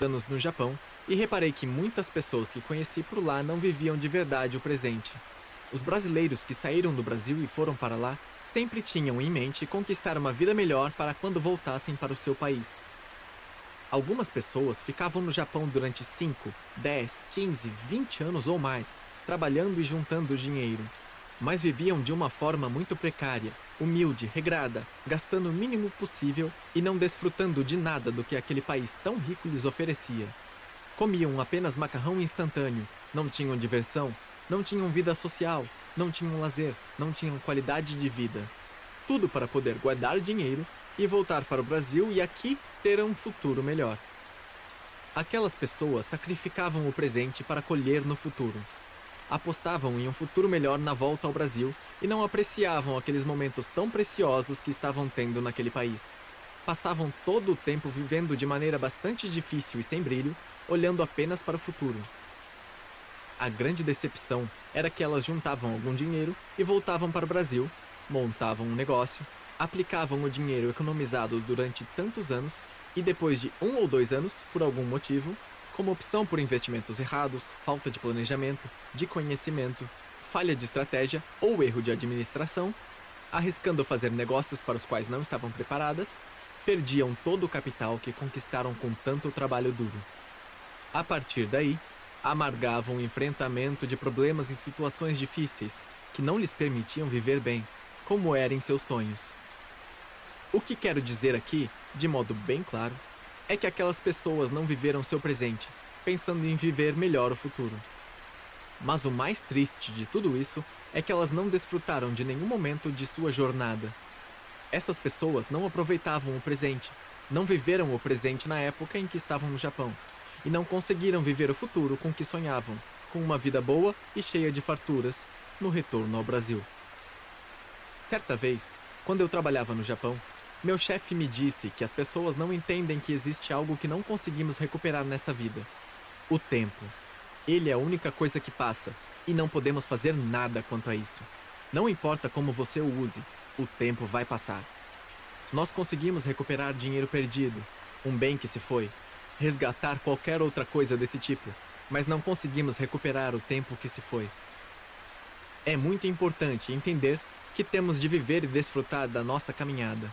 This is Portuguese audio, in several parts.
anos no Japão e reparei que muitas pessoas que conheci por lá não viviam de verdade o presente. Os brasileiros que saíram do Brasil e foram para lá sempre tinham em mente conquistar uma vida melhor para quando voltassem para o seu país. Algumas pessoas ficavam no Japão durante 5, 10, 15, 20 anos ou mais, trabalhando e juntando dinheiro. Mas viviam de uma forma muito precária, humilde, regrada, gastando o mínimo possível e não desfrutando de nada do que aquele país tão rico lhes oferecia. Comiam apenas macarrão instantâneo, não tinham diversão, não tinham vida social, não tinham lazer, não tinham qualidade de vida. Tudo para poder guardar dinheiro e voltar para o Brasil e aqui ter um futuro melhor. Aquelas pessoas sacrificavam o presente para colher no futuro. Apostavam em um futuro melhor na volta ao Brasil e não apreciavam aqueles momentos tão preciosos que estavam tendo naquele país. Passavam todo o tempo vivendo de maneira bastante difícil e sem brilho, olhando apenas para o futuro. A grande decepção era que elas juntavam algum dinheiro e voltavam para o Brasil, montavam um negócio, aplicavam o dinheiro economizado durante tantos anos e depois de 1 ou 2 anos, por algum motivo, como opção por investimentos errados, falta de planejamento, de conhecimento, falha de estratégia ou erro de administração, arriscando fazer negócios para os quais não estavam preparadas, perdiam todo o capital que conquistaram com tanto trabalho duro. A partir daí, amargavam o enfrentamento de problemas e situações difíceis que não lhes permitiam viver bem, como era em seus sonhos. O que quero dizer aqui, de modo bem claro, é que aquelas pessoas não viveram seu presente, pensando em viver melhor o futuro. Mas o mais triste de tudo isso é que elas não desfrutaram de nenhum momento de sua jornada. Essas pessoas não aproveitavam o presente, não viveram o presente na época em que estavam no Japão, e não conseguiram viver o futuro com que sonhavam, com uma vida boa e cheia de farturas, no retorno ao Brasil. Certa vez, quando eu trabalhava no Japão, meu chefe me disse que as pessoas não entendem que existe algo que não conseguimos recuperar nessa vida: o tempo. Ele é a única coisa que passa, e não podemos fazer nada quanto a isso. Não importa como você o use, o tempo vai passar. Nós conseguimos recuperar dinheiro perdido, um bem que se foi, resgatar qualquer outra coisa desse tipo, mas não conseguimos recuperar o tempo que se foi. É muito importante entender que temos de viver e desfrutar da nossa caminhada.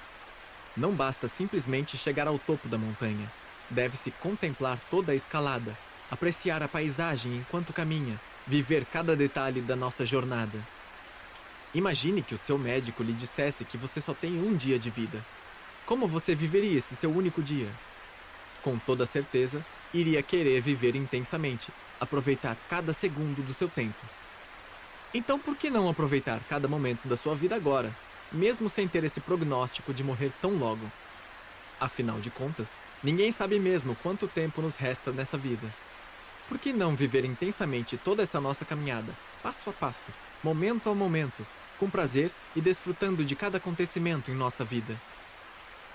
Não basta simplesmente chegar ao topo da montanha. Deve-se contemplar toda a escalada, apreciar a paisagem enquanto caminha, viver cada detalhe da nossa jornada. Imagine que o seu médico lhe dissesse que você só tem um dia de vida. Como você viveria esse seu único dia? Com toda certeza, iria querer viver intensamente, aproveitar cada segundo do seu tempo. Então por que não aproveitar cada momento da sua vida agora, mesmo sem ter esse prognóstico de morrer tão logo? Afinal de contas, ninguém sabe mesmo quanto tempo nos resta nessa vida. Por que não viver intensamente toda essa nossa caminhada, passo a passo, momento a momento, com prazer e desfrutando de cada acontecimento em nossa vida?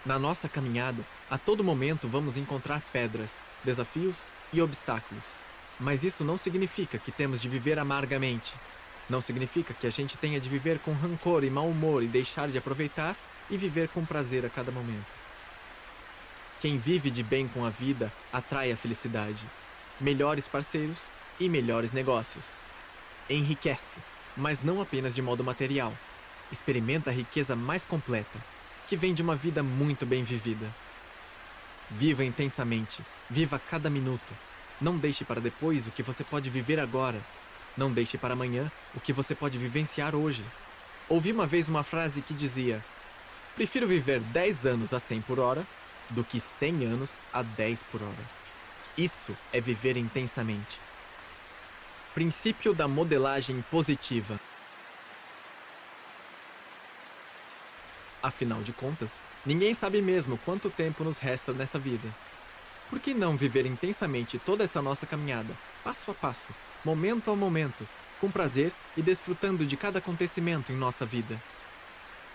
Na nossa caminhada, a todo momento vamos encontrar pedras, desafios e obstáculos. Mas isso não significa que temos de viver amargamente. Não significa que a gente tenha de viver com rancor e mau humor e deixar de aproveitar e viver com prazer a cada momento. Quem vive de bem com a vida atrai a felicidade, melhores parceiros e melhores negócios. Enriquece, mas não apenas de modo material. Experimenta a riqueza mais completa, que vem de uma vida muito bem vivida. Viva intensamente, viva cada minuto. Não deixe para depois o que você pode viver agora. Não deixe para amanhã o que você pode vivenciar hoje. Ouvi uma vez uma frase que dizia: prefiro viver 10 anos a 100 por hora do que 100 anos a 10 por hora. Isso é viver intensamente. Princípio da modelagem positiva. Afinal de contas, ninguém sabe mesmo quanto tempo nos resta nessa vida. Por que não viver intensamente toda essa nossa caminhada, passo a passo, momento a momento, com prazer e desfrutando de cada acontecimento em nossa vida?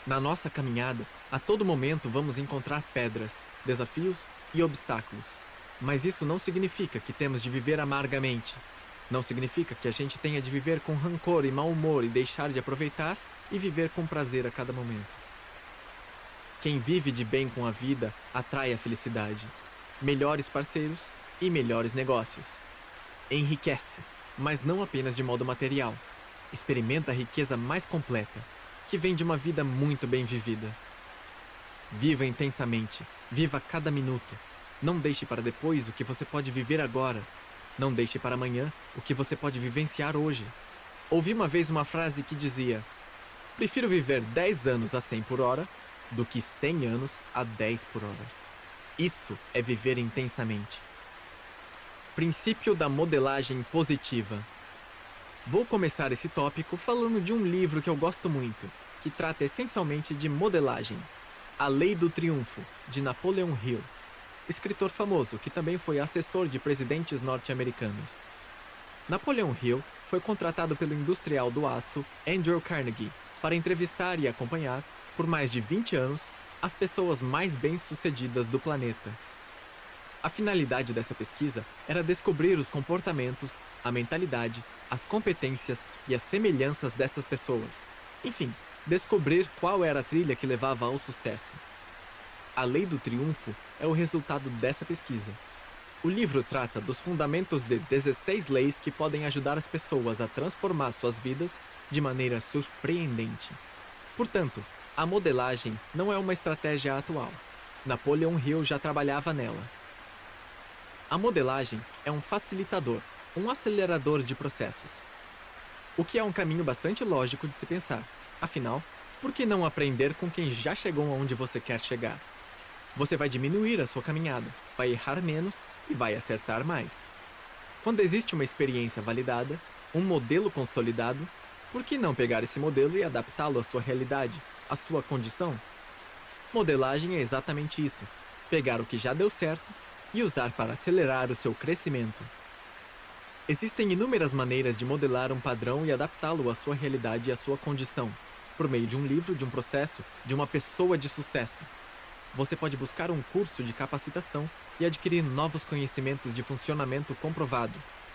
Na nossa caminhada, a todo momento vamos encontrar pedras, desafios e obstáculos. Mas isso não significa que temos de viver amargamente. Não significa que a gente tenha de viver com rancor e mau humor e deixar de aproveitar e viver com prazer a cada momento. Quem vive de bem com a vida atrai a felicidade, melhores parceiros e melhores negócios. Enriquece, mas não apenas de modo material. Experimenta a riqueza mais completa, que vem de uma vida muito bem vivida. Viva intensamente, viva cada minuto. Não deixe para depois o que você pode viver agora. Não deixe para amanhã o que você pode vivenciar hoje. Ouvi uma vez uma frase que dizia: prefiro viver 10 anos a 100 por hora do que 100 anos a 10 por hora. Isso é viver intensamente. Princípio da modelagem positiva. Vou começar esse tópico falando de um livro que eu gosto muito, que trata essencialmente de modelagem. A Lei do Triunfo, de Napoleon Hill, escritor famoso que também foi assessor de presidentes norte-americanos. Napoleon Hill foi contratado pelo industrial do aço Andrew Carnegie para entrevistar e acompanhar, por mais de 20 anos, as pessoas mais bem-sucedidas do planeta. A finalidade dessa pesquisa era descobrir os comportamentos, a mentalidade, as competências e as semelhanças dessas pessoas. Enfim, descobrir qual era a trilha que levava ao sucesso. A Lei do Triunfo é o resultado dessa pesquisa. O livro trata dos fundamentos de 16 leis que podem ajudar as pessoas a transformar suas vidas de maneira surpreendente. Portanto, a modelagem não é uma estratégia atual. Napoleon Hill já trabalhava nela. A modelagem é um facilitador, um acelerador de processos. O que é um caminho bastante lógico de se pensar. Afinal, por que não aprender com quem já chegou aonde você quer chegar? Você vai diminuir a sua caminhada, vai errar menos e vai acertar mais. Quando existe uma experiência validada, um modelo consolidado, por que não pegar esse modelo e adaptá-lo à sua realidade, à sua condição? Modelagem é exatamente isso: pegar o que já deu certo e usar para acelerar o seu crescimento. Existem inúmeras maneiras de modelar um padrão e adaptá-lo à sua realidade e à sua condição, por meio de um livro, de um processo, de uma pessoa de sucesso. Você pode buscar um curso de capacitação e adquirir novos conhecimentos de funcionamento comprovado.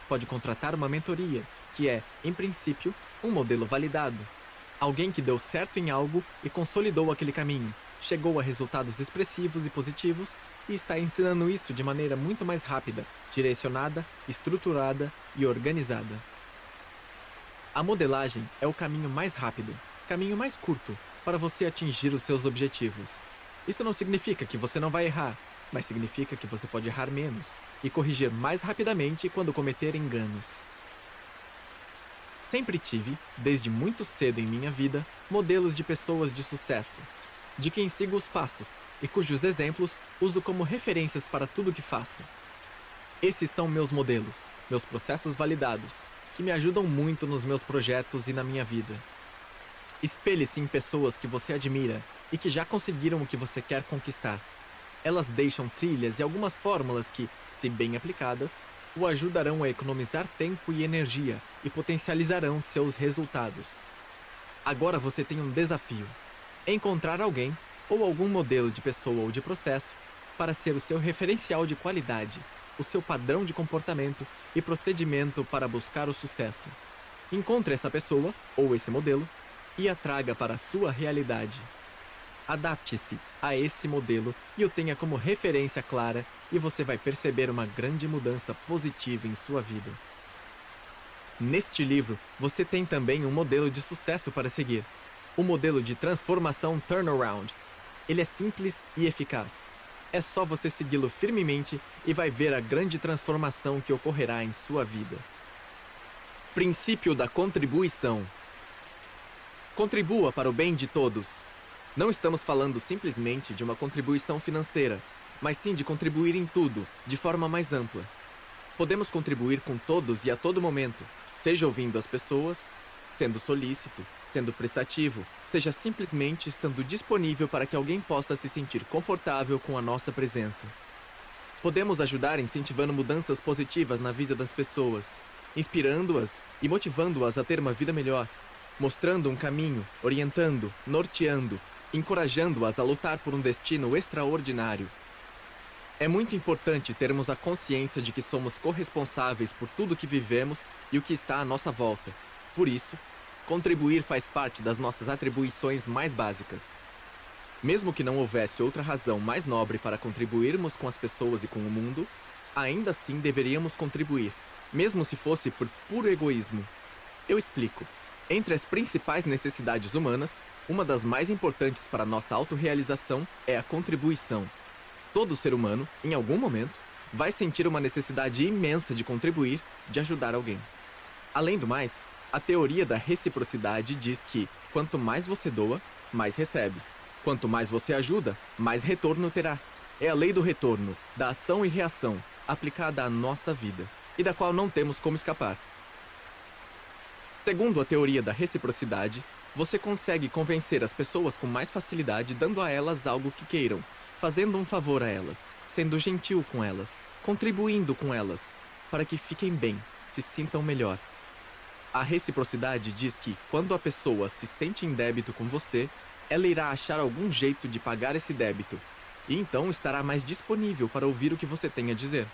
Pode contratar uma mentoria, que é, em princípio, um modelo validado. Alguém que deu certo em algo e consolidou aquele caminho, chegou a resultados expressivos e positivos e está ensinando isso de maneira muito mais rápida, direcionada, estruturada e organizada. A modelagem é o caminho mais rápido, caminho mais curto, para você atingir os seus objetivos. Isso não significa que você não vai errar, mas significa que você pode errar menos e corrigir mais rapidamente quando cometer enganos. Sempre tive, desde muito cedo em minha vida, modelos de pessoas de sucesso, de quem sigo os passos e cujos exemplos uso como referências para tudo o que faço. Esses são meus modelos, meus processos validados, que me ajudam muito nos meus projetos e na minha vida. Espelhe-se em pessoas que você admira e que já conseguiram o que você quer conquistar. Elas deixam trilhas e algumas fórmulas que, se bem aplicadas, o ajudarão a economizar tempo e energia e potencializarão seus resultados. Agora você tem um desafio: encontrar alguém ou algum modelo de pessoa ou de processo para ser o seu referencial de qualidade, o seu padrão de comportamento e procedimento para buscar o sucesso. Encontre essa pessoa ou esse modelo e a traga para a sua realidade. Adapte-se a esse modelo e o tenha como referência clara e você vai perceber uma grande mudança positiva em sua vida. Neste livro, você tem também um modelo de sucesso para seguir. O modelo de transformação Turnaround. Ele é simples e eficaz. É só você segui-lo firmemente e vai ver a grande transformação que ocorrerá em sua vida. Princípio da contribuição. Contribua para o bem de todos. Não estamos falando simplesmente de uma contribuição financeira, mas sim de contribuir em tudo, de forma mais ampla. Podemos contribuir com todos e a todo momento, seja ouvindo as pessoas, sendo solícito, sendo prestativo, seja simplesmente estando disponível para que alguém possa se sentir confortável com a nossa presença. Podemos ajudar incentivando mudanças positivas na vida das pessoas, inspirando-as e motivando-as a ter uma vida melhor, mostrando um caminho, orientando, norteando, encorajando-as a lutar por um destino extraordinário. É muito importante termos a consciência de que somos corresponsáveis por tudo que vivemos e o que está à nossa volta. Por isso, contribuir faz parte das nossas atribuições mais básicas. Mesmo que não houvesse outra razão mais nobre para contribuirmos com as pessoas e com o mundo, ainda assim deveríamos contribuir, mesmo se fosse por puro egoísmo. Eu explico. Entre as principais necessidades humanas, uma das mais importantes para nossa autorrealização é a contribuição. Todo ser humano, em algum momento, vai sentir uma necessidade imensa de contribuir, de ajudar alguém. Além do mais, a teoria da reciprocidade diz que, quanto mais você doa, mais recebe. Quanto mais você ajuda, mais retorno terá. É a lei do retorno, da ação e reação, aplicada à nossa vida, e da qual não temos como escapar. Segundo a teoria da reciprocidade, você consegue convencer as pessoas com mais facilidade dando a elas algo que queiram, fazendo um favor a elas, sendo gentil com elas, contribuindo com elas, para que fiquem bem, se sintam melhor. A reciprocidade diz que, quando a pessoa se sente em débito com você, ela irá achar algum jeito de pagar esse débito, e então estará mais disponível para ouvir o que você tem a dizer.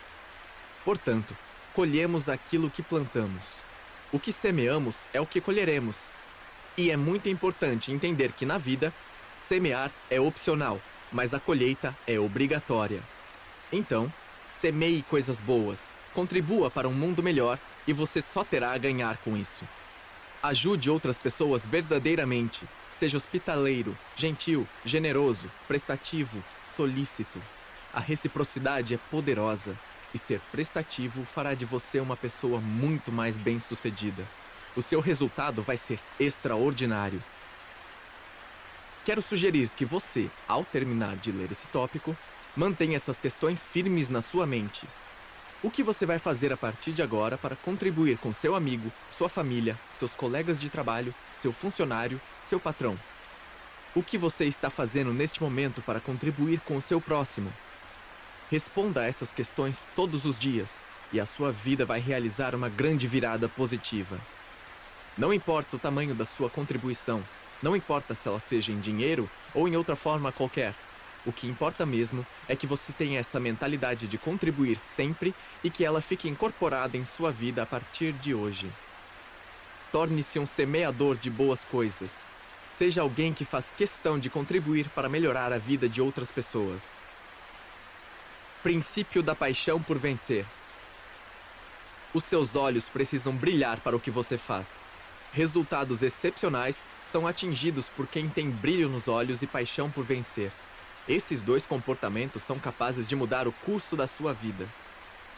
Portanto, colhemos aquilo que plantamos. O que semeamos é o que colheremos. E é muito importante entender que na vida, semear é opcional, mas a colheita é obrigatória. Então, semeie coisas boas, contribua para um mundo melhor e você só terá a ganhar com isso. Ajude outras pessoas verdadeiramente. Seja hospitaleiro, gentil, generoso, prestativo, solícito. A reciprocidade é poderosa e ser prestativo fará de você uma pessoa muito mais bem-sucedida. O seu resultado vai ser extraordinário. Quero sugerir que você, ao terminar de ler esse tópico, mantenha essas questões firmes na sua mente. O que você vai fazer a partir de agora para contribuir com seu amigo, sua família, seus colegas de trabalho, seu funcionário, seu patrão? O que você está fazendo neste momento para contribuir com o seu próximo? Responda a essas questões todos os dias e a sua vida vai realizar uma grande virada positiva. Não importa o tamanho da sua contribuição, não importa se ela seja em dinheiro ou em outra forma qualquer. O que importa mesmo é que você tenha essa mentalidade de contribuir sempre e que ela fique incorporada em sua vida a partir de hoje. Torne-se um semeador de boas coisas. Seja alguém que faz questão de contribuir para melhorar a vida de outras pessoas. Princípio da paixão por vencer. Os seus olhos precisam brilhar para o que você faz. Resultados excepcionais são atingidos por quem tem brilho nos olhos e paixão por vencer. Esses dois comportamentos são capazes de mudar o curso da sua vida.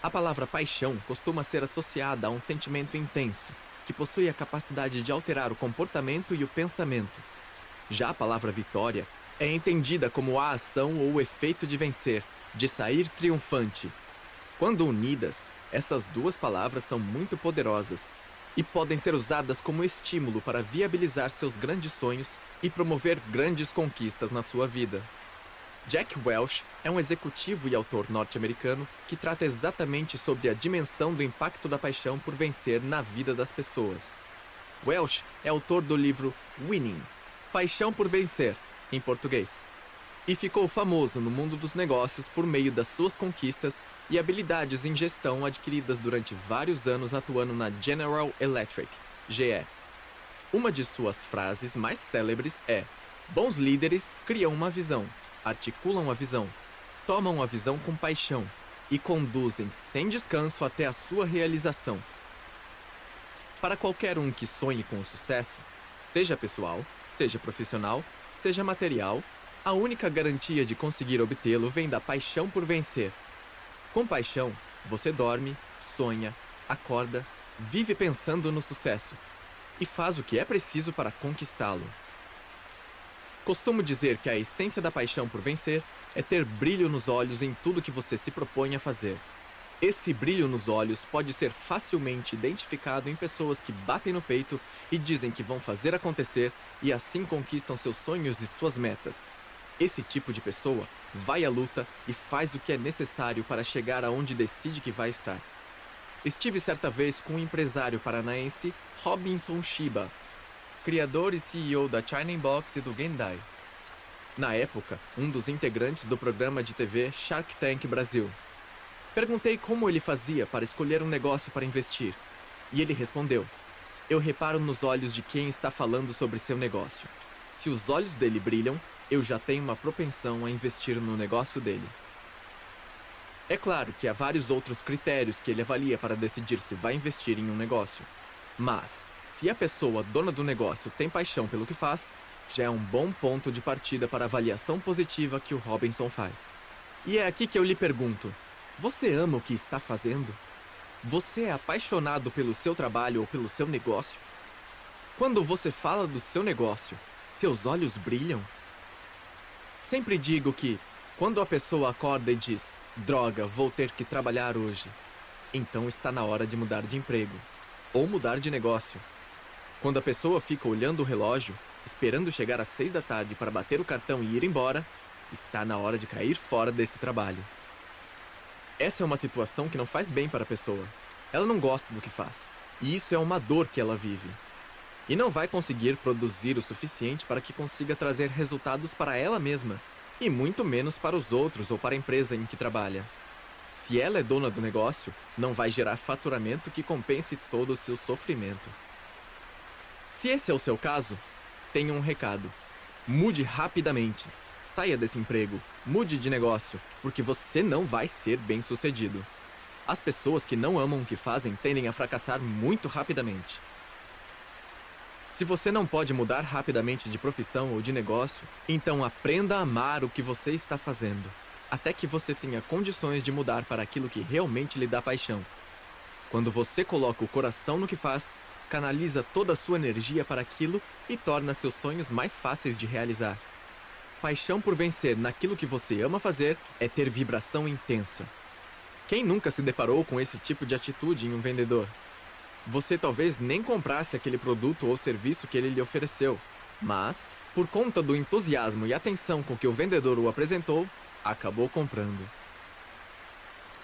A palavra paixão costuma ser associada a um sentimento intenso, que possui a capacidade de alterar o comportamento e o pensamento. Já a palavra vitória é entendida como a ação ou o efeito de vencer, de sair triunfante. Quando unidas, essas duas palavras são muito poderosas e podem ser usadas como estímulo para viabilizar seus grandes sonhos e promover grandes conquistas na sua vida. Jack Welch é um executivo e autor norte-americano que trata exatamente sobre a dimensão do impacto da paixão por vencer na vida das pessoas. Welch é autor do livro Winning, Paixão por Vencer, em português, e ficou famoso no mundo dos negócios por meio das suas conquistas e habilidades em gestão adquiridas durante vários anos atuando na General Electric, GE. Uma de suas frases mais célebres é: bons líderes criam uma visão, articulam a visão, tomam a visão com paixão e conduzem sem descanso até a sua realização. Para qualquer um que sonhe com o sucesso, seja pessoal, seja profissional, seja material, a única garantia de conseguir obtê-lo vem da paixão por vencer. Com paixão, você dorme, sonha, acorda, vive pensando no sucesso e faz o que é preciso para conquistá-lo. Costumo dizer que a essência da paixão por vencer é ter brilho nos olhos em tudo que você se propõe a fazer. Esse brilho nos olhos pode ser facilmente identificado em pessoas que batem no peito e dizem que vão fazer acontecer e assim conquistam seus sonhos e suas metas. Esse tipo de pessoa vai à luta e faz o que é necessário para chegar aonde decide que vai estar. Estive certa vez com o empresário paranaense Robinson Shiba, criador e CEO da China Inbox e do Gendai. Na época, um dos integrantes do programa de TV Shark Tank Brasil. Perguntei como ele fazia para escolher um negócio para investir, e ele respondeu: eu reparo nos olhos de quem está falando sobre seu negócio. Se os olhos dele brilham, eu já tenho uma propensão a investir no negócio dele. É claro que há vários outros critérios que ele avalia para decidir se vai investir em um negócio. Mas, se a pessoa dona do negócio tem paixão pelo que faz, já é um bom ponto de partida para a avaliação positiva que o Robinson faz. E é aqui que eu lhe pergunto: você ama o que está fazendo? Você é apaixonado pelo seu trabalho ou pelo seu negócio? Quando você fala do seu negócio, seus olhos brilham? Sempre digo que, quando a pessoa acorda e diz: droga, vou ter que trabalhar hoje, então está na hora de mudar de emprego ou mudar de negócio. Quando a pessoa fica olhando o relógio, esperando chegar às 6 da tarde para bater o cartão e ir embora, está na hora de cair fora desse trabalho. Essa é uma situação que não faz bem para a pessoa. Ela não gosta do que faz, e isso é uma dor que ela vive. E não vai conseguir produzir o suficiente para que consiga trazer resultados para ela mesma, e muito menos para os outros ou para a empresa em que trabalha. Se ela é dona do negócio, não vai gerar faturamento que compense todo o seu sofrimento. Se esse é o seu caso, tenha um recado: mude rapidamente. Saia desse emprego, mude de negócio, porque você não vai ser bem-sucedido. As pessoas que não amam o que fazem tendem a fracassar muito rapidamente. Se você não pode mudar rapidamente de profissão ou de negócio, então aprenda a amar o que você está fazendo, até que você tenha condições de mudar para aquilo que realmente lhe dá paixão. Quando você coloca o coração no que faz, canaliza toda a sua energia para aquilo e torna seus sonhos mais fáceis de realizar. Paixão por vencer naquilo que você ama fazer é ter vibração intensa. Quem nunca se deparou com esse tipo de atitude em um vendedor? Você talvez nem comprasse aquele produto ou serviço que ele lhe ofereceu, mas, por conta do entusiasmo e atenção com que o vendedor o apresentou, acabou comprando.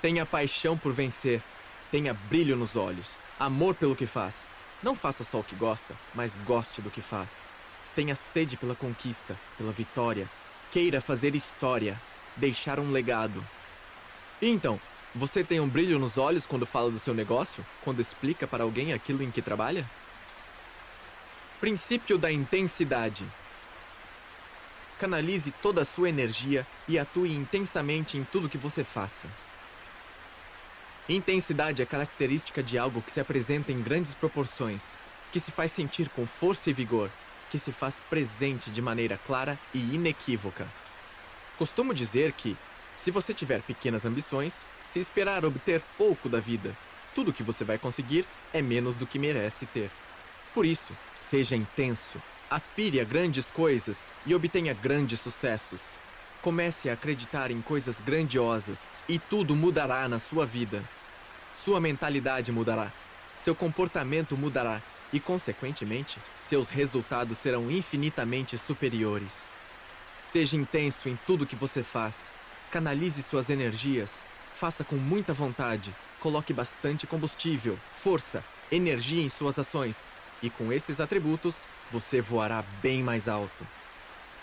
Tenha paixão por vencer, tenha brilho nos olhos, amor pelo que faz. Não faça só o que gosta, mas goste do que faz. Tenha sede pela conquista, pela vitória. Queira fazer história, deixar um legado. E então, você tem um brilho nos olhos quando fala do seu negócio? Quando explica para alguém aquilo em que trabalha? Princípio da intensidade. Canalize toda a sua energia e atue intensamente em tudo que você faça. Intensidade é característica de algo que se apresenta em grandes proporções, que se faz sentir com força e vigor, que se faz presente de maneira clara e inequívoca. Costumo dizer que, se você tiver pequenas ambições, se esperar obter pouco da vida, tudo que você vai conseguir é menos do que merece ter. Por isso, seja intenso, aspire a grandes coisas e obtenha grandes sucessos. Comece a acreditar em coisas grandiosas e tudo mudará na sua vida. Sua mentalidade mudará, seu comportamento mudará e, consequentemente, seus resultados serão infinitamente superiores. Seja intenso em tudo que você faz. Canalize suas energias. Faça com muita vontade. Coloque bastante combustível, força, energia em suas ações. E com esses atributos, você voará bem mais alto.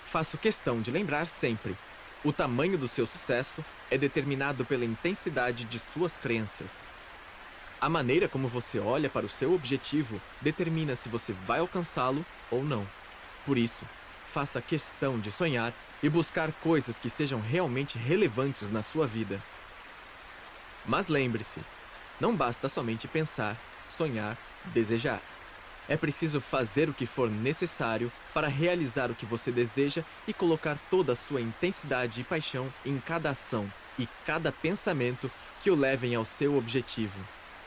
Faço questão de lembrar sempre: o tamanho do seu sucesso é determinado pela intensidade de suas crenças. A maneira como você olha para o seu objetivo determina se você vai alcançá-lo ou não. Por isso, faça questão de sonhar e buscar coisas que sejam realmente relevantes na sua vida. Mas lembre-se, não basta somente pensar, sonhar, desejar. É preciso fazer o que for necessário para realizar o que você deseja e colocar toda a sua intensidade e paixão em cada ação e cada pensamento que o levem ao seu objetivo.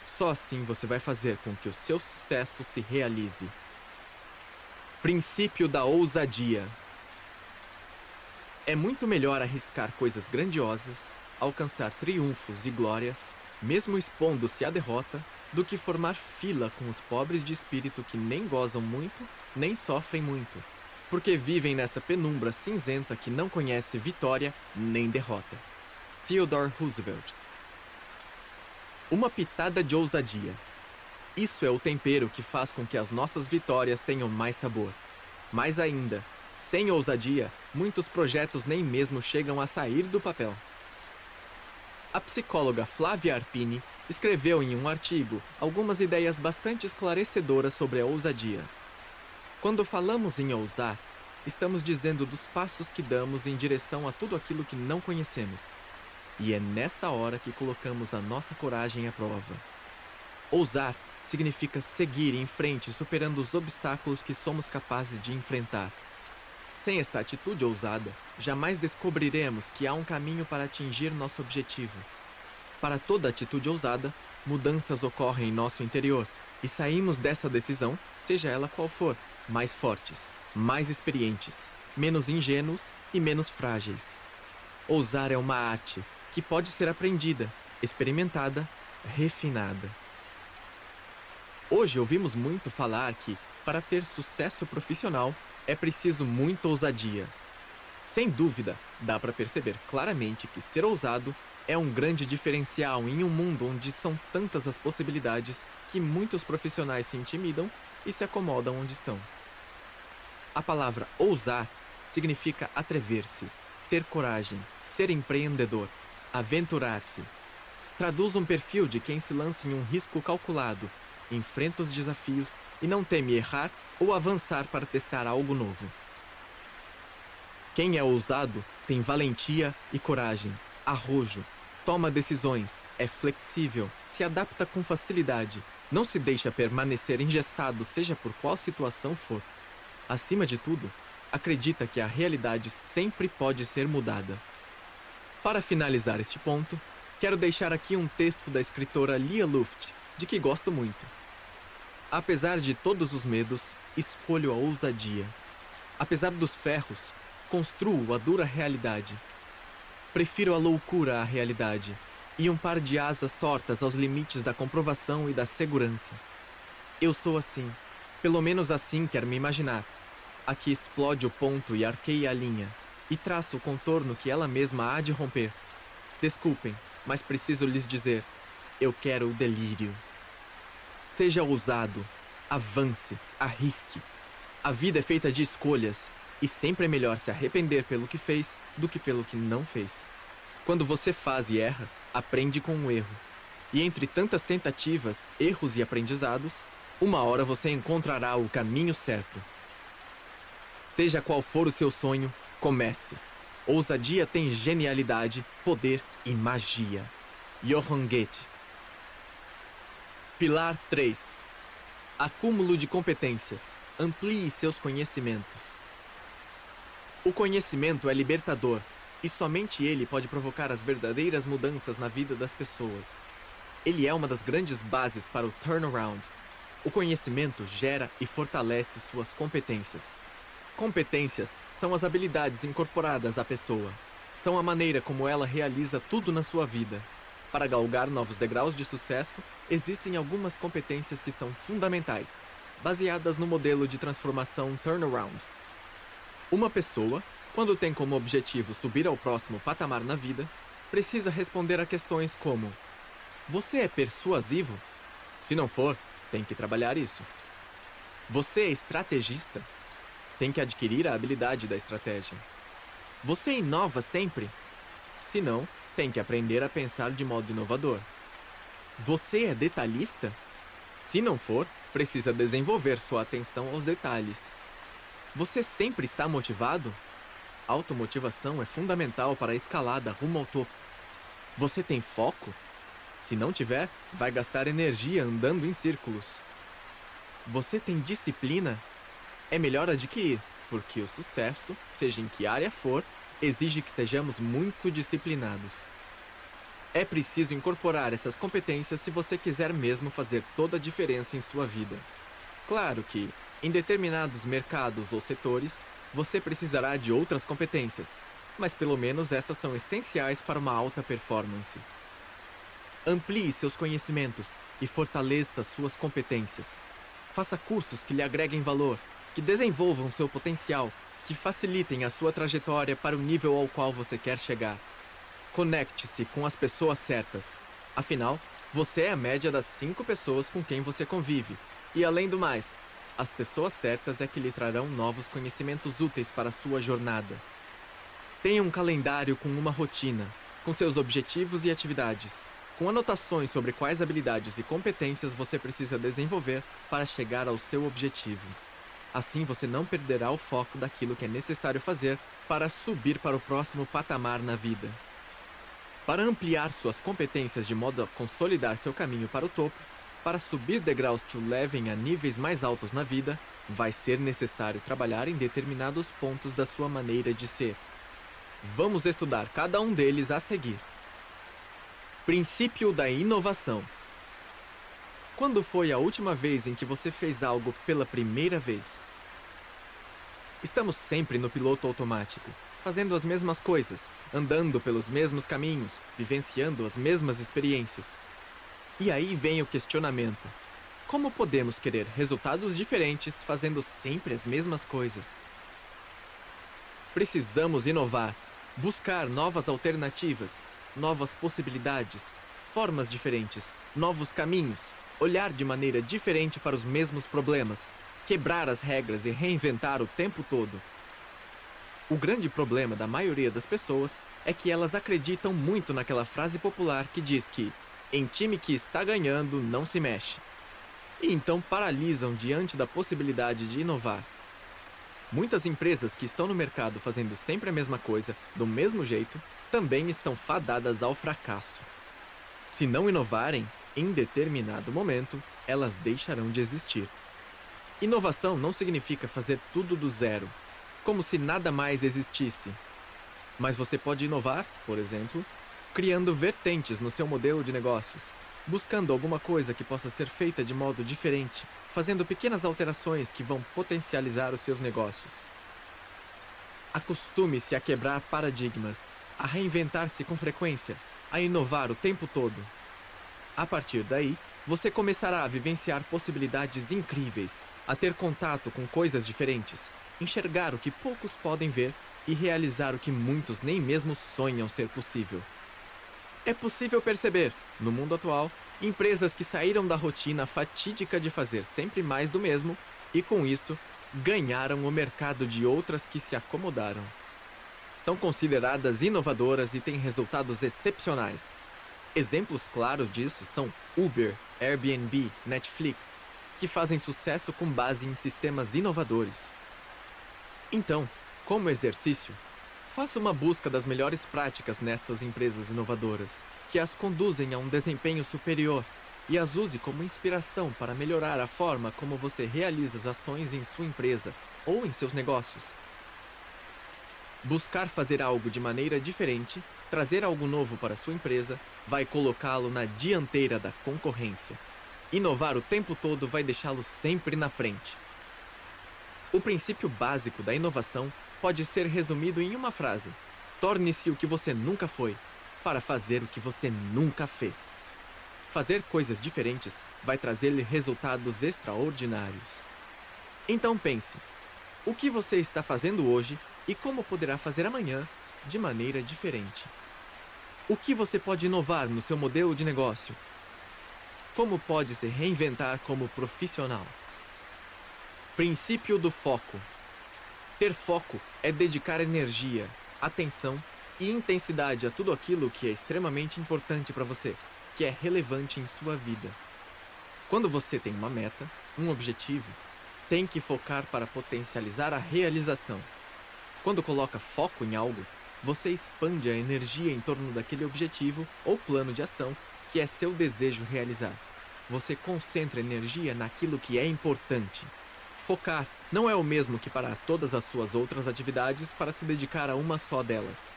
Só assim você vai fazer com que o seu sucesso se realize. Princípio da ousadia. É muito melhor arriscar coisas grandiosas, alcançar triunfos e glórias, mesmo expondo-se à derrota, do que formar fila com os pobres de espírito que nem gozam muito, nem sofrem muito, porque vivem nessa penumbra cinzenta que não conhece vitória nem derrota. Theodore Roosevelt. Uma pitada de ousadia. Isso é o tempero que faz com que as nossas vitórias tenham mais sabor. Mais ainda, sem ousadia, muitos projetos nem mesmo chegam a sair do papel. A psicóloga Flávia Arpini escreveu em um artigo algumas ideias bastante esclarecedoras sobre a ousadia. Quando falamos em ousar, estamos dizendo dos passos que damos em direção a tudo aquilo que não conhecemos. E é nessa hora que colocamos a nossa coragem à prova. Ousar significa seguir em frente, superando os obstáculos que somos capazes de enfrentar. Sem esta atitude ousada, jamais descobriremos que há um caminho para atingir nosso objetivo. Para toda atitude ousada, mudanças ocorrem em nosso interior e saímos dessa decisão, seja ela qual for, mais fortes, mais experientes, menos ingênuos e menos frágeis. Ousar é uma arte que pode ser aprendida, experimentada, refinada. Hoje ouvimos muito falar que, para ter sucesso profissional, é preciso muita ousadia. Sem dúvida, dá para perceber claramente que ser ousado é um grande diferencial em um mundo onde são tantas as possibilidades que muitos profissionais se intimidam e se acomodam onde estão. A palavra ousar significa atrever-se, ter coragem, ser empreendedor, aventurar-se. Traduz um perfil de quem se lança em um risco calculado, enfrenta os desafios e não teme errar ou avançar para testar algo novo. Quem é ousado tem valentia e coragem, arrojo, toma decisões, é flexível, se adapta com facilidade, não se deixa permanecer engessado, seja por qual situação for. Acima de tudo, acredita que a realidade sempre pode ser mudada. Para finalizar este ponto, quero deixar aqui um texto da escritora Lia Luft, de que gosto muito. Apesar de todos os medos, escolho a ousadia. Apesar dos ferros, construo a dura realidade. Prefiro a loucura à realidade e um par de asas tortas aos limites da comprovação e da segurança. Eu sou assim, pelo menos assim quero me imaginar. Aqui explode o ponto e arqueia a linha, e traço o contorno que ela mesma há de romper. Desculpem, mas preciso lhes dizer, eu quero o delírio. Seja ousado, avance, arrisque. A vida é feita de escolhas, e sempre é melhor se arrepender pelo que fez do que pelo que não fez. Quando você faz e erra, aprende com o erro. E entre tantas tentativas, erros e aprendizados, uma hora você encontrará o caminho certo. Seja qual for o seu sonho, comece. Ousadia tem genialidade, poder e magia. Johann Goethe. Pilar 3. Acúmulo de competências. Amplie seus conhecimentos. O conhecimento é libertador, e somente ele pode provocar as verdadeiras mudanças na vida das pessoas. Ele é uma das grandes bases para o turnaround. O conhecimento gera e fortalece suas competências. Competências são as habilidades incorporadas à pessoa. São a maneira como ela realiza tudo na sua vida. Para galgar novos degraus de sucesso, existem algumas competências que são fundamentais, baseadas no modelo de transformação turnaround. Uma pessoa, quando tem como objetivo subir ao próximo patamar na vida, precisa responder a questões como: você é persuasivo? Se não for, tem que trabalhar isso. Você é estrategista? Tem que adquirir a habilidade da estratégia. Você inova sempre? Se não, tem que aprender a pensar de modo inovador. Você é detalhista? Se não for, precisa desenvolver sua atenção aos detalhes. Você sempre está motivado? Automotivação é fundamental para a escalada rumo ao topo. Você tem foco? Se não tiver, vai gastar energia andando em círculos. Você tem disciplina? É melhor adquirir, porque o sucesso, seja em que área for, exige que sejamos muito disciplinados. É preciso incorporar essas competências se você quiser mesmo fazer toda a diferença em sua vida. Claro que, em determinados mercados ou setores, você precisará de outras competências, mas pelo menos essas são essenciais para uma alta performance. Amplie seus conhecimentos e fortaleça suas competências. Faça cursos que lhe agreguem valor, que desenvolvam seu potencial, que facilitem a sua trajetória para o nível ao qual você quer chegar. Conecte-se com as pessoas certas. Afinal, você é a média das 5 pessoas com quem você convive. E além do mais, as pessoas certas é que lhe trarão novos conhecimentos úteis para a sua jornada. Tenha um calendário com uma rotina, com seus objetivos e atividades, com anotações sobre quais habilidades e competências você precisa desenvolver para chegar ao seu objetivo. Assim você não perderá o foco daquilo que é necessário fazer para subir para o próximo patamar na vida. Para ampliar suas competências de modo a consolidar seu caminho para o topo, para subir degraus que o levem a níveis mais altos na vida, vai ser necessário trabalhar em determinados pontos da sua maneira de ser. Vamos estudar cada um deles a seguir. Princípio da inovação. Quando foi a última vez em que você fez algo pela primeira vez? Estamos sempre no piloto automático, fazendo as mesmas coisas, andando pelos mesmos caminhos, vivenciando as mesmas experiências. E aí vem o questionamento: como podemos querer resultados diferentes fazendo sempre as mesmas coisas? Precisamos inovar, buscar novas alternativas, novas possibilidades, formas diferentes, novos caminhos, olhar de maneira diferente para os mesmos problemas, quebrar as regras e reinventar o tempo todo. O grande problema da maioria das pessoas é que elas acreditam muito naquela frase popular que diz que em time que está ganhando não se mexe. E então paralisam diante da possibilidade de inovar. Muitas empresas que estão no mercado fazendo sempre a mesma coisa, do mesmo jeito, também estão fadadas ao fracasso. Se não inovarem, em determinado momento, elas deixarão de existir. Inovação não significa fazer tudo do zero, como se nada mais existisse. Mas você pode inovar, por exemplo, criando vertentes no seu modelo de negócios, buscando alguma coisa que possa ser feita de modo diferente, fazendo pequenas alterações que vão potencializar os seus negócios. Acostume-se a quebrar paradigmas, a reinventar-se com frequência, a inovar o tempo todo. A partir daí, você começará a vivenciar possibilidades incríveis, a ter contato com coisas diferentes, enxergar o que poucos podem ver e realizar o que muitos nem mesmo sonham ser possível. É possível perceber, no mundo atual, empresas que saíram da rotina fatídica de fazer sempre mais do mesmo e, com isso, ganharam o mercado de outras que se acomodaram. São consideradas inovadoras e têm resultados excepcionais. Exemplos claros disso são Uber, Airbnb, Netflix, que fazem sucesso com base em sistemas inovadores. Então, como exercício, faça uma busca das melhores práticas nessas empresas inovadoras, que as conduzem a um desempenho superior, e as use como inspiração para melhorar a forma como você realiza as ações em sua empresa ou em seus negócios. Buscar fazer algo de maneira diferente, trazer algo novo para sua empresa, vai colocá-lo na dianteira da concorrência. Inovar o tempo todo vai deixá-lo sempre na frente. O princípio básico da inovação pode ser resumido em uma frase: torne-se o que você nunca foi, para fazer o que você nunca fez. Fazer coisas diferentes vai trazer-lhe resultados extraordinários. Então pense: o que você está fazendo hoje e como poderá fazer amanhã de maneira diferente? O que você pode inovar no seu modelo de negócio? Como pode se reinventar como profissional? Princípio do foco. Ter foco é dedicar energia, atenção e intensidade a tudo aquilo que é extremamente importante para você, que é relevante em sua vida. Quando você tem uma meta, um objetivo, tem que focar para potencializar a realização. Quando coloca foco em algo, você expande a energia em torno daquele objetivo ou plano de ação que é seu desejo realizar. Você concentra energia naquilo que é importante. Focar não é o mesmo que parar todas as suas outras atividades para se dedicar a uma só delas,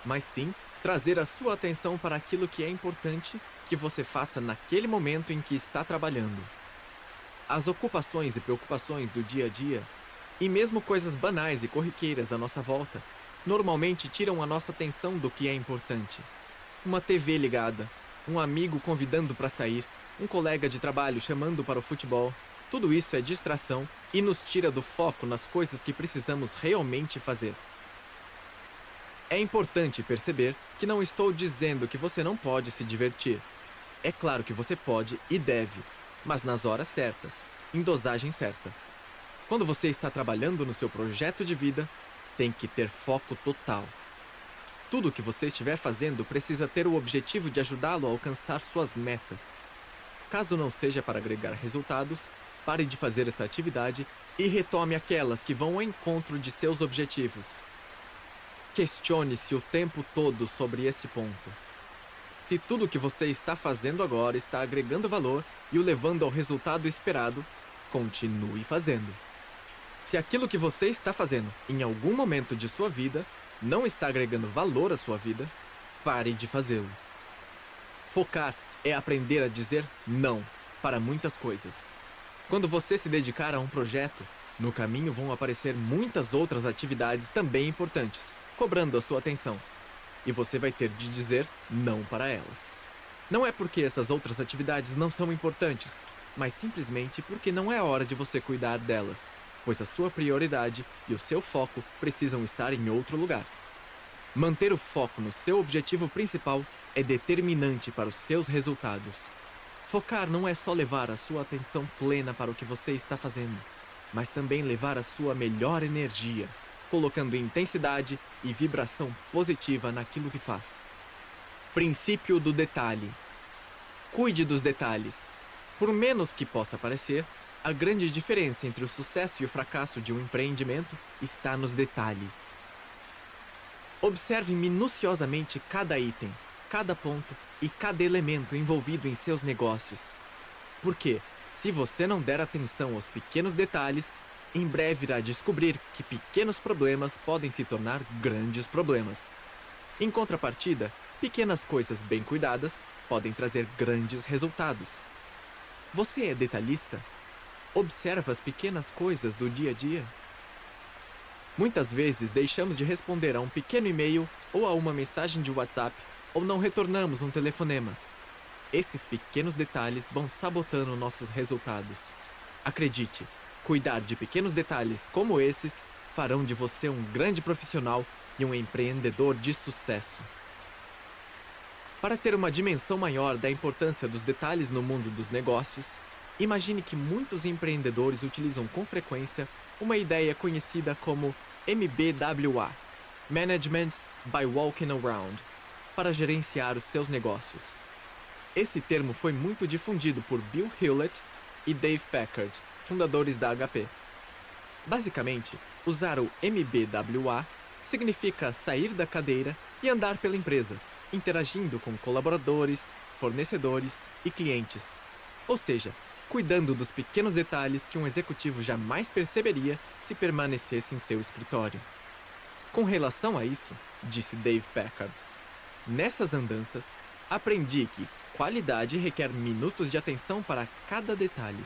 mas sim trazer a sua atenção para aquilo que é importante que você faça naquele momento em que está trabalhando. As ocupações e preocupações do dia a dia, e mesmo coisas banais e corriqueiras à nossa volta, normalmente tiram a nossa atenção do que é importante. Uma TV ligada, um amigo convidando para sair, um colega de trabalho chamando para o futebol, tudo isso é distração e nos tira do foco nas coisas que precisamos realmente fazer. É importante perceber que não estou dizendo que você não pode se divertir. É claro que você pode e deve, mas nas horas certas, em dosagem certa. Quando você está trabalhando no seu projeto de vida, tem que ter foco total. Tudo o que você estiver fazendo precisa ter o objetivo de ajudá-lo a alcançar suas metas. Caso não seja para agregar resultados, pare de fazer essa atividade e retome aquelas que vão ao encontro de seus objetivos. Questione-se o tempo todo sobre esse ponto. Se tudo o que você está fazendo agora está agregando valor e o levando ao resultado esperado, continue fazendo. Se aquilo que você está fazendo em algum momento de sua vida não está agregando valor à sua vida, pare de fazê-lo. Focar é aprender a dizer não para muitas coisas. Quando você se dedicar a um projeto, no caminho vão aparecer muitas outras atividades também importantes, cobrando a sua atenção. E você vai ter de dizer não para elas. Não é porque essas outras atividades não são importantes, mas simplesmente porque não é hora de você cuidar delas, pois a sua prioridade e o seu foco precisam estar em outro lugar. Manter o foco no seu objetivo principal é determinante para os seus resultados. Focar não é só levar a sua atenção plena para o que você está fazendo, mas também levar a sua melhor energia, colocando intensidade e vibração positiva naquilo que faz. Princípio do detalhe. Cuide dos detalhes. Por menos que possa parecer, a grande diferença entre o sucesso e o fracasso de um empreendimento está nos detalhes. Observe minuciosamente cada item, cada ponto e cada elemento envolvido em seus negócios. Porque, se você não der atenção aos pequenos detalhes, em breve irá descobrir que pequenos problemas podem se tornar grandes problemas. Em contrapartida, pequenas coisas bem cuidadas podem trazer grandes resultados. Você é detalhista? Observa as pequenas coisas do dia a dia? Muitas vezes deixamos de responder a um pequeno e-mail ou a uma mensagem de WhatsApp ou não retornamos um telefonema. Esses pequenos detalhes vão sabotando nossos resultados. Acredite, cuidar de pequenos detalhes como esses farão de você um grande profissional e um empreendedor de sucesso. Para ter uma dimensão maior da importância dos detalhes no mundo dos negócios, imagine que muitos empreendedores utilizam com frequência uma ideia conhecida como MBWA, Management by Walking Around, para gerenciar os seus negócios. Esse termo foi muito difundido por Bill Hewlett e Dave Packard, fundadores da HP. Basicamente, usar o MBWA significa sair da cadeira e andar pela empresa, interagindo com colaboradores, fornecedores e clientes. Ou seja, cuidando dos pequenos detalhes que um executivo jamais perceberia se permanecesse em seu escritório. Com relação a isso, disse Dave Packard, nessas andanças, aprendi que qualidade requer minutos de atenção para cada detalhe,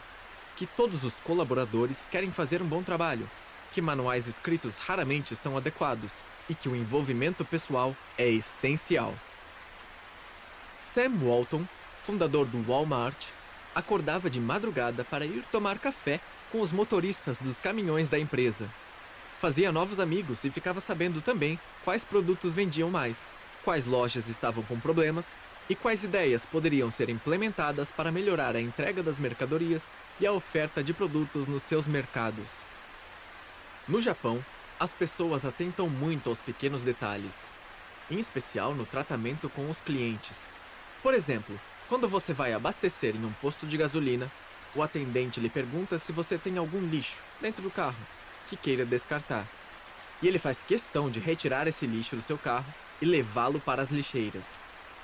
que todos os colaboradores querem fazer um bom trabalho, que manuais escritos raramente estão adequados e que o envolvimento pessoal é essencial. Sam Walton, fundador do Walmart, acordava de madrugada para ir tomar café com os motoristas dos caminhões da empresa. Fazia novos amigos e ficava sabendo também quais produtos vendiam mais, quais lojas estavam com problemas e quais ideias poderiam ser implementadas para melhorar a entrega das mercadorias e a oferta de produtos nos seus mercados. No Japão, as pessoas atentam muito aos pequenos detalhes, em especial no tratamento com os clientes. Por exemplo, quando você vai abastecer em um posto de gasolina, o atendente lhe pergunta se você tem algum lixo dentro do carro que queira descartar. E ele faz questão de retirar esse lixo do seu carro e levá-lo para as lixeiras.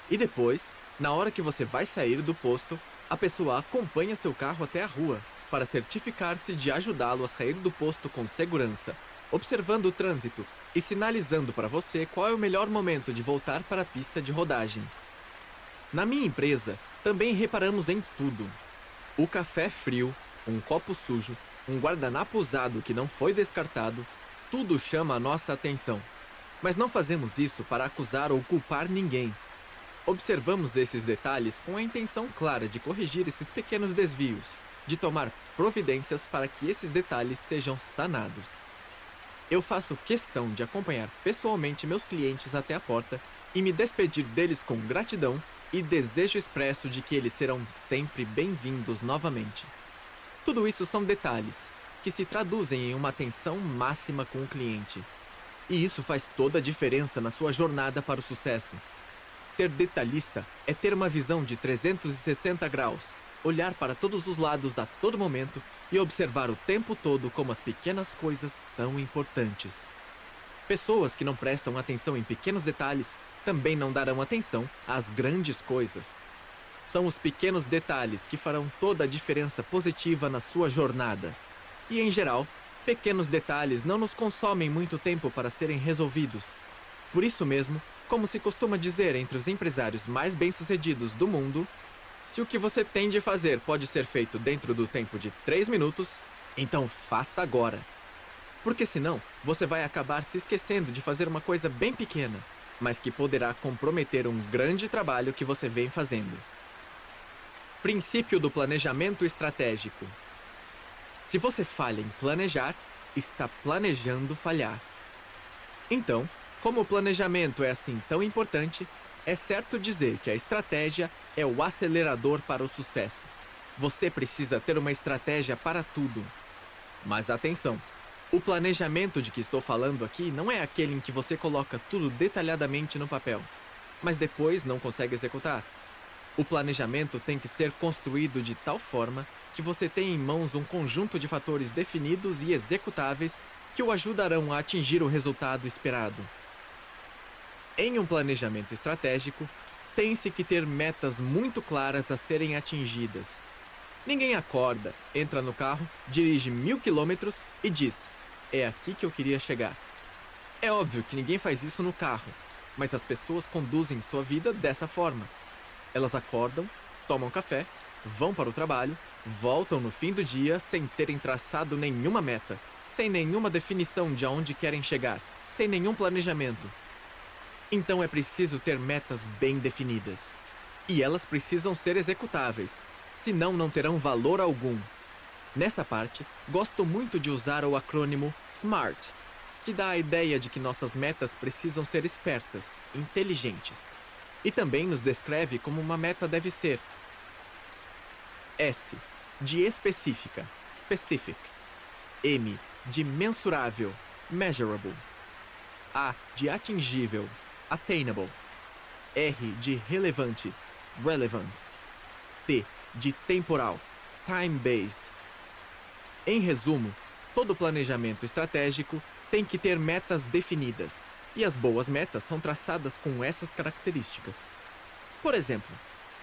E depois, na hora que você vai sair do posto, a pessoa acompanha seu carro até a rua para certificar-se de ajudá-lo a sair do posto com segurança, observando o trânsito e sinalizando para você qual é o melhor momento de voltar para a pista de rodagem. Na minha empresa, também reparamos em tudo. O café frio, um copo sujo, um guardanapo usado que não foi descartado, tudo chama a nossa atenção. Mas não fazemos isso para acusar ou culpar ninguém. Observamos esses detalhes com a intenção clara de corrigir esses pequenos desvios, de tomar providências para que esses detalhes sejam sanados. Eu faço questão de acompanhar pessoalmente meus clientes até a porta e me despedir deles com gratidão e desejo expresso de que eles serão sempre bem-vindos novamente. Tudo isso são detalhes, que se traduzem em uma atenção máxima com o cliente. E isso faz toda a diferença na sua jornada para o sucesso. Ser detalhista é ter uma visão de 360 graus, olhar para todos os lados a todo momento e observar o tempo todo como as pequenas coisas são importantes. Pessoas que não prestam atenção em pequenos detalhes também não darão atenção às grandes coisas. São os pequenos detalhes que farão toda a diferença positiva na sua jornada. E, em geral, pequenos detalhes não nos consomem muito tempo para serem resolvidos. Por isso mesmo, como se costuma dizer entre os empresários mais bem-sucedidos do mundo, se o que você tem de fazer pode ser feito dentro do tempo de 3 minutos, então faça agora. Porque senão, você vai acabar se esquecendo de fazer uma coisa bem pequena, mas que poderá comprometer um grande trabalho que você vem fazendo. Princípio do planejamento estratégico. Se você falha em planejar, está planejando falhar. Então, como o planejamento é assim tão importante, é certo dizer que a estratégia é o acelerador para o sucesso. Você precisa ter uma estratégia para tudo. Mas atenção, o planejamento de que estou falando aqui não é aquele em que você coloca tudo detalhadamente no papel, mas depois não consegue executar. O planejamento tem que ser construído de tal forma que você tenha em mãos um conjunto de fatores definidos e executáveis que o ajudarão a atingir o resultado esperado. Em um planejamento estratégico, tem-se que ter metas muito claras a serem atingidas. Ninguém acorda, entra no carro, dirige 1000 quilômetros e diz: "É aqui que eu queria chegar." É óbvio que ninguém faz isso no carro, mas as pessoas conduzem sua vida dessa forma. Elas acordam, tomam café, vão para o trabalho, voltam no fim do dia sem terem traçado nenhuma meta, sem nenhuma definição de aonde querem chegar, sem nenhum planejamento. Então é preciso ter metas bem definidas. E elas precisam ser executáveis, senão não terão valor algum. Nessa parte, gosto muito de usar o acrônimo SMART, que dá a ideia de que nossas metas precisam ser espertas, inteligentes. E também nos descreve como uma meta deve ser. S, de específica, specific. M, de mensurável, measurable. A, de atingível, attainable. R, de relevante, relevant. T, de temporal, time-based. Em resumo, todo planejamento estratégico tem que ter metas definidas. E as boas metas são traçadas com essas características. Por exemplo,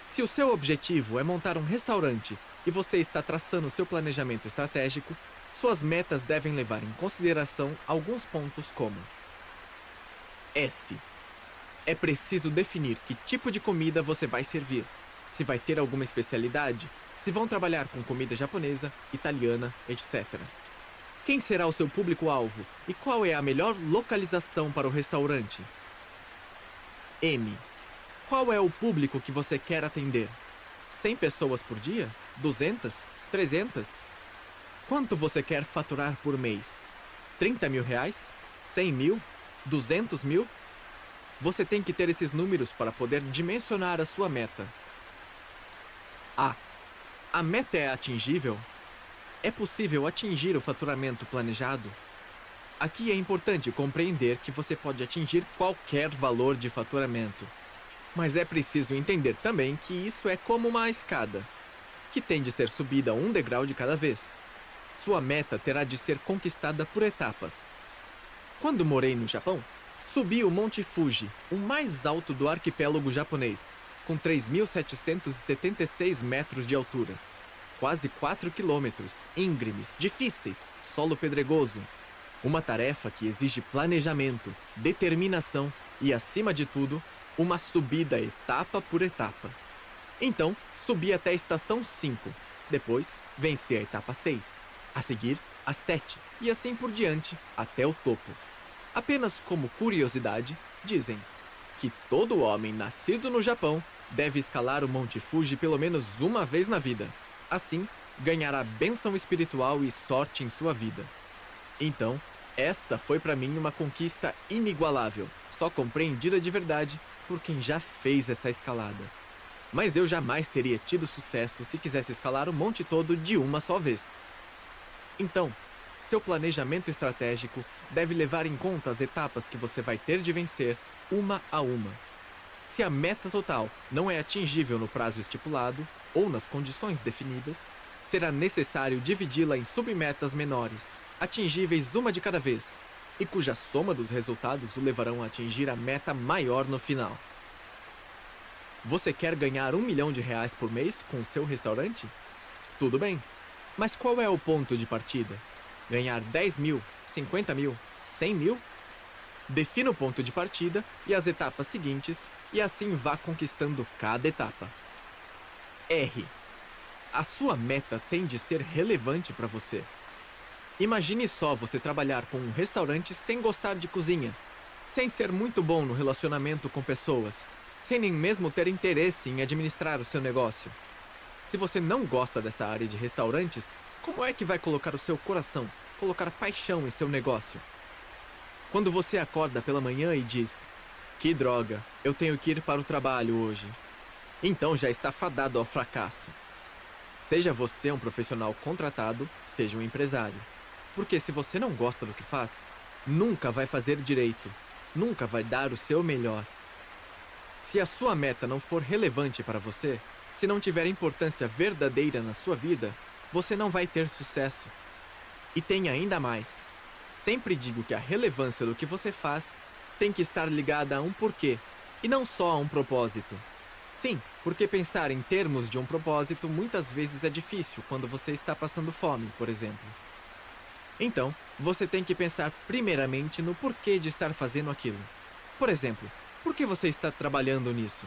se o seu objetivo é montar um restaurante e você está traçando seu planejamento estratégico, suas metas devem levar em consideração alguns pontos como: S. É preciso definir que tipo de comida você vai servir, se vai ter alguma especialidade, se vão trabalhar com comida japonesa, italiana, etc. Quem será o seu público-alvo e qual é a melhor localização para o restaurante? M. Qual é o público que você quer atender? 100 pessoas por dia? 200? 300? Quanto você quer faturar por mês? 30 mil reais? 100 mil? 200 mil? Você tem que ter esses números para poder dimensionar a sua meta. A. A meta é atingível? É possível atingir o faturamento planejado? Aqui é importante compreender que você pode atingir qualquer valor de faturamento. Mas é preciso entender também que isso é como uma escada, que tem de ser subida um degrau de cada vez. Sua meta terá de ser conquistada por etapas. Quando morei no Japão, subi o Monte Fuji, o mais alto do arquipélago japonês, com 3.776 metros de altura. Quase 4 quilômetros, íngremes, difíceis, solo pedregoso. Uma tarefa que exige planejamento, determinação e, acima de tudo, uma subida etapa por etapa. Então, subi até a estação 5. Depois, venci a etapa 6. A seguir, a 7. E assim por diante, até o topo. Apenas como curiosidade, dizem que todo homem nascido no Japão deve escalar o Monte Fuji pelo menos uma vez na vida. Assim, ganhará bênção espiritual e sorte em sua vida. Então, essa foi para mim uma conquista inigualável, só compreendida de verdade por quem já fez essa escalada. Mas eu jamais teria tido sucesso se quisesse escalar o monte todo de uma só vez. Então, seu planejamento estratégico deve levar em conta as etapas que você vai ter de vencer, uma a uma. Se a meta total não é atingível no prazo estipulado ou nas condições definidas, será necessário dividi-la em submetas menores, atingíveis uma de cada vez. e cuja soma dos resultados o levarão a atingir a meta maior no final. Você quer ganhar R$ 1 milhão por mês com o seu restaurante? Tudo bem, mas qual é o ponto de partida? Ganhar 10 mil, 50 mil, 100 mil? Defina o ponto de partida e as etapas seguintes e assim vá conquistando cada etapa. R. A sua meta tem de ser relevante para você. Imagine só você trabalhar com um restaurante sem gostar de cozinha, sem ser muito bom no relacionamento com pessoas, sem nem mesmo ter interesse em administrar o seu negócio. Se você não gosta dessa área de restaurantes, como é que vai colocar o seu coração, colocar paixão em seu negócio? Quando você acorda pela manhã e diz: "Que droga, eu tenho que ir para o trabalho hoje", então já está fadado ao fracasso. Seja você um profissional contratado, seja um empresário. Porque se você não gosta do que faz, nunca vai fazer direito, nunca vai dar o seu melhor. Se a sua meta não for relevante para você, se não tiver importância verdadeira na sua vida, você não vai ter sucesso. E tem ainda mais. Sempre digo que a relevância do que você faz tem que estar ligada a um porquê, e não só a um propósito. Sim, porque pensar em termos de um propósito muitas vezes é difícil quando você está passando fome, por exemplo. Então, você tem que pensar primeiramente no porquê de estar fazendo aquilo. Por exemplo, por que você está trabalhando nisso?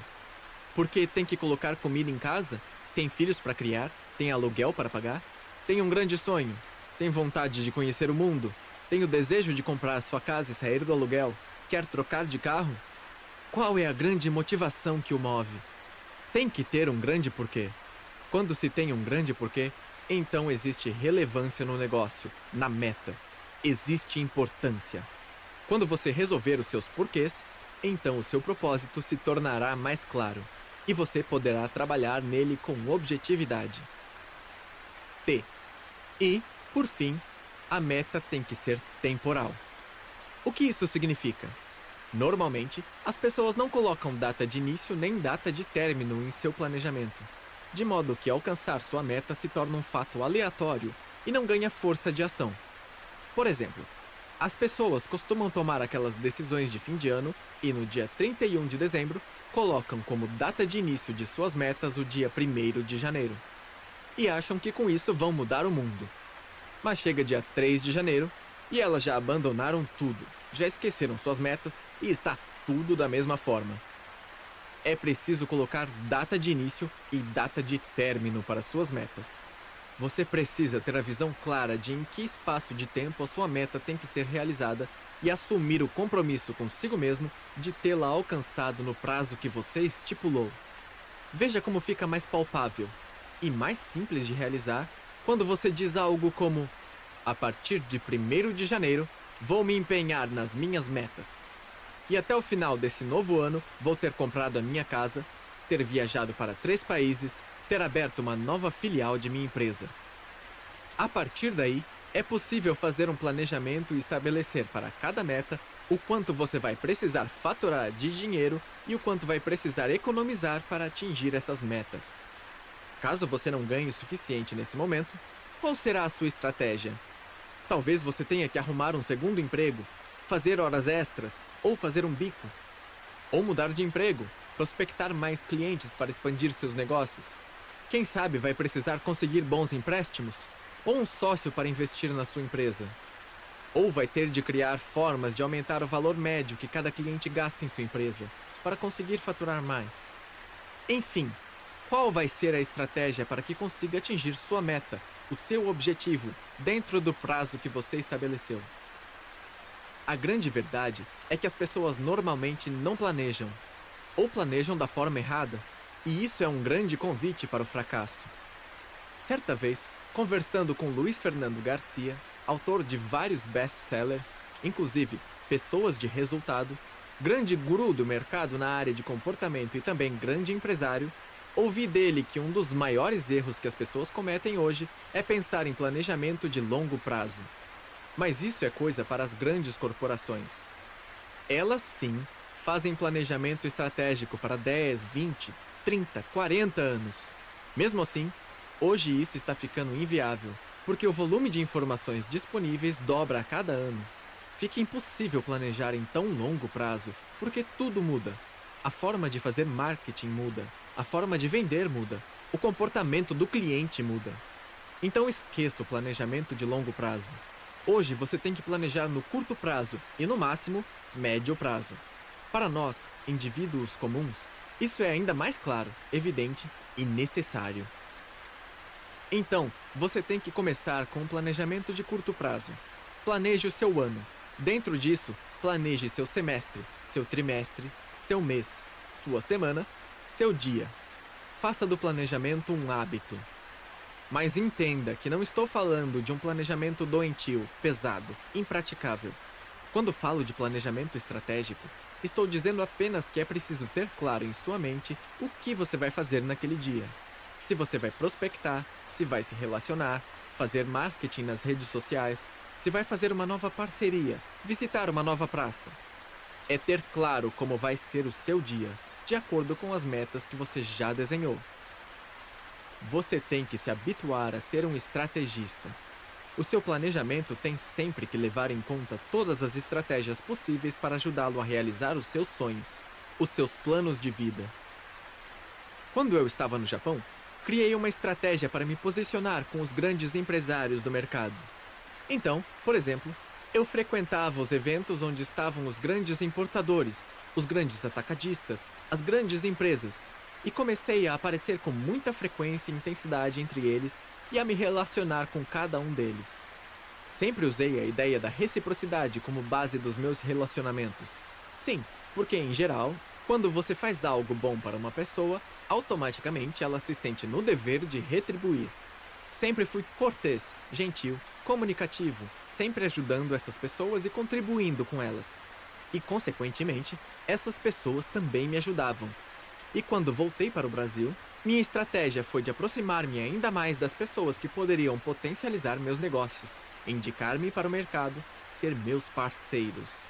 Porque tem que colocar comida em casa? Tem filhos para criar? Tem aluguel para pagar? Tem um grande sonho? Tem vontade de conhecer o mundo? Tem o desejo de comprar sua casa e sair do aluguel? Quer trocar de carro? Qual é a grande motivação que o move? Tem que ter um grande porquê. Quando se tem um grande porquê, então existe relevância no negócio, na meta. Existe importância. Quando você resolver os seus porquês, então o seu propósito se tornará mais claro e você poderá trabalhar nele com objetividade. T. E, por fim, a meta tem que ser temporal. O que isso significa? Normalmente, as pessoas não colocam data de início nem data de término em seu planejamento, de modo que alcançar sua meta se torna um fato aleatório e não ganha força de ação. Por exemplo, as pessoas costumam tomar aquelas decisões de fim de ano e no dia 31 de dezembro colocam como data de início de suas metas o dia 1º de janeiro. E acham que com isso vão mudar o mundo. Mas chega dia 3 de janeiro e elas já abandonaram tudo, já esqueceram suas metas e está tudo da mesma forma. É preciso colocar data de início e data de término para suas metas. Você precisa ter a visão clara de em que espaço de tempo a sua meta tem que ser realizada e assumir o compromisso consigo mesmo de tê-la alcançado no prazo que você estipulou. Veja como fica mais palpável e mais simples de realizar quando você diz algo como: "A partir de 1º de janeiro, vou me empenhar nas minhas metas. E até o final desse novo ano, vou ter comprado a minha casa, ter viajado para 3 países, ter aberto uma nova filial de minha empresa." A partir daí, é possível fazer um planejamento e estabelecer para cada meta o quanto você vai precisar faturar de dinheiro e o quanto vai precisar economizar para atingir essas metas. Caso você não ganhe o suficiente nesse momento, qual será a sua estratégia? Talvez você tenha que arrumar um segundo emprego, fazer horas extras ou fazer um bico. Ou mudar de emprego, prospectar mais clientes para expandir seus negócios. Quem sabe vai precisar conseguir bons empréstimos ou um sócio para investir na sua empresa. Ou vai ter de criar formas de aumentar o valor médio que cada cliente gasta em sua empresa para conseguir faturar mais. Enfim, qual vai ser a estratégia para que consiga atingir sua meta, o seu objetivo, dentro do prazo que você estabeleceu? A grande verdade é que as pessoas normalmente não planejam, ou planejam da forma errada, e isso é um grande convite para o fracasso. Certa vez, conversando com Luiz Fernando Garcia, autor de vários best-sellers, inclusive Pessoas de Resultado, grande guru do mercado na área de comportamento e também grande empresário, ouvi dele que um dos maiores erros que as pessoas cometem hoje é pensar em planejamento de longo prazo. Mas isso é coisa para as grandes corporações. Elas, sim, fazem planejamento estratégico para 10, 20, 30, 40 anos. Mesmo assim, hoje isso está ficando inviável, porque o volume de informações disponíveis dobra a cada ano. Fica impossível planejar em tão longo prazo, porque tudo muda. A forma de fazer marketing muda, a forma de vender muda, o comportamento do cliente muda. Então esqueça o planejamento de longo prazo. Hoje você tem que planejar no curto prazo e, no máximo, médio prazo. Para nós, indivíduos comuns, isso é ainda mais claro, evidente e necessário. Então, você tem que começar com um planejamento de curto prazo. Planeje o seu ano. Dentro disso, planeje seu semestre, seu trimestre, seu mês, sua semana, seu dia. Faça do planejamento um hábito. Mas entenda que não estou falando de um planejamento doentio, pesado, impraticável. Quando falo de planejamento estratégico, estou dizendo apenas que é preciso ter claro em sua mente o que você vai fazer naquele dia. Se você vai prospectar, se vai se relacionar, fazer marketing nas redes sociais, se vai fazer uma nova parceria, visitar uma nova praça. É ter claro como vai ser o seu dia, de acordo com as metas que você já desenhou. Você tem que se habituar a ser um estrategista. O seu planejamento tem sempre que levar em conta todas as estratégias possíveis para ajudá-lo a realizar os seus sonhos, os seus planos de vida. Quando eu estava no Japão, criei uma estratégia para me posicionar com os grandes empresários do mercado. Então, por exemplo, eu frequentava os eventos onde estavam os grandes importadores, os grandes atacadistas, as grandes empresas, e comecei a aparecer com muita frequência e intensidade entre eles e a me relacionar com cada um deles. Sempre usei a ideia da reciprocidade como base dos meus relacionamentos. Sim, porque em geral, quando você faz algo bom para uma pessoa, automaticamente ela se sente no dever de retribuir. Sempre fui cortês, gentil, comunicativo, sempre ajudando essas pessoas e contribuindo com elas. E, consequentemente, essas pessoas também me ajudavam. E quando voltei para o Brasil, minha estratégia foi de aproximar-me ainda mais das pessoas que poderiam potencializar meus negócios, indicar-me para o mercado, ser meus parceiros.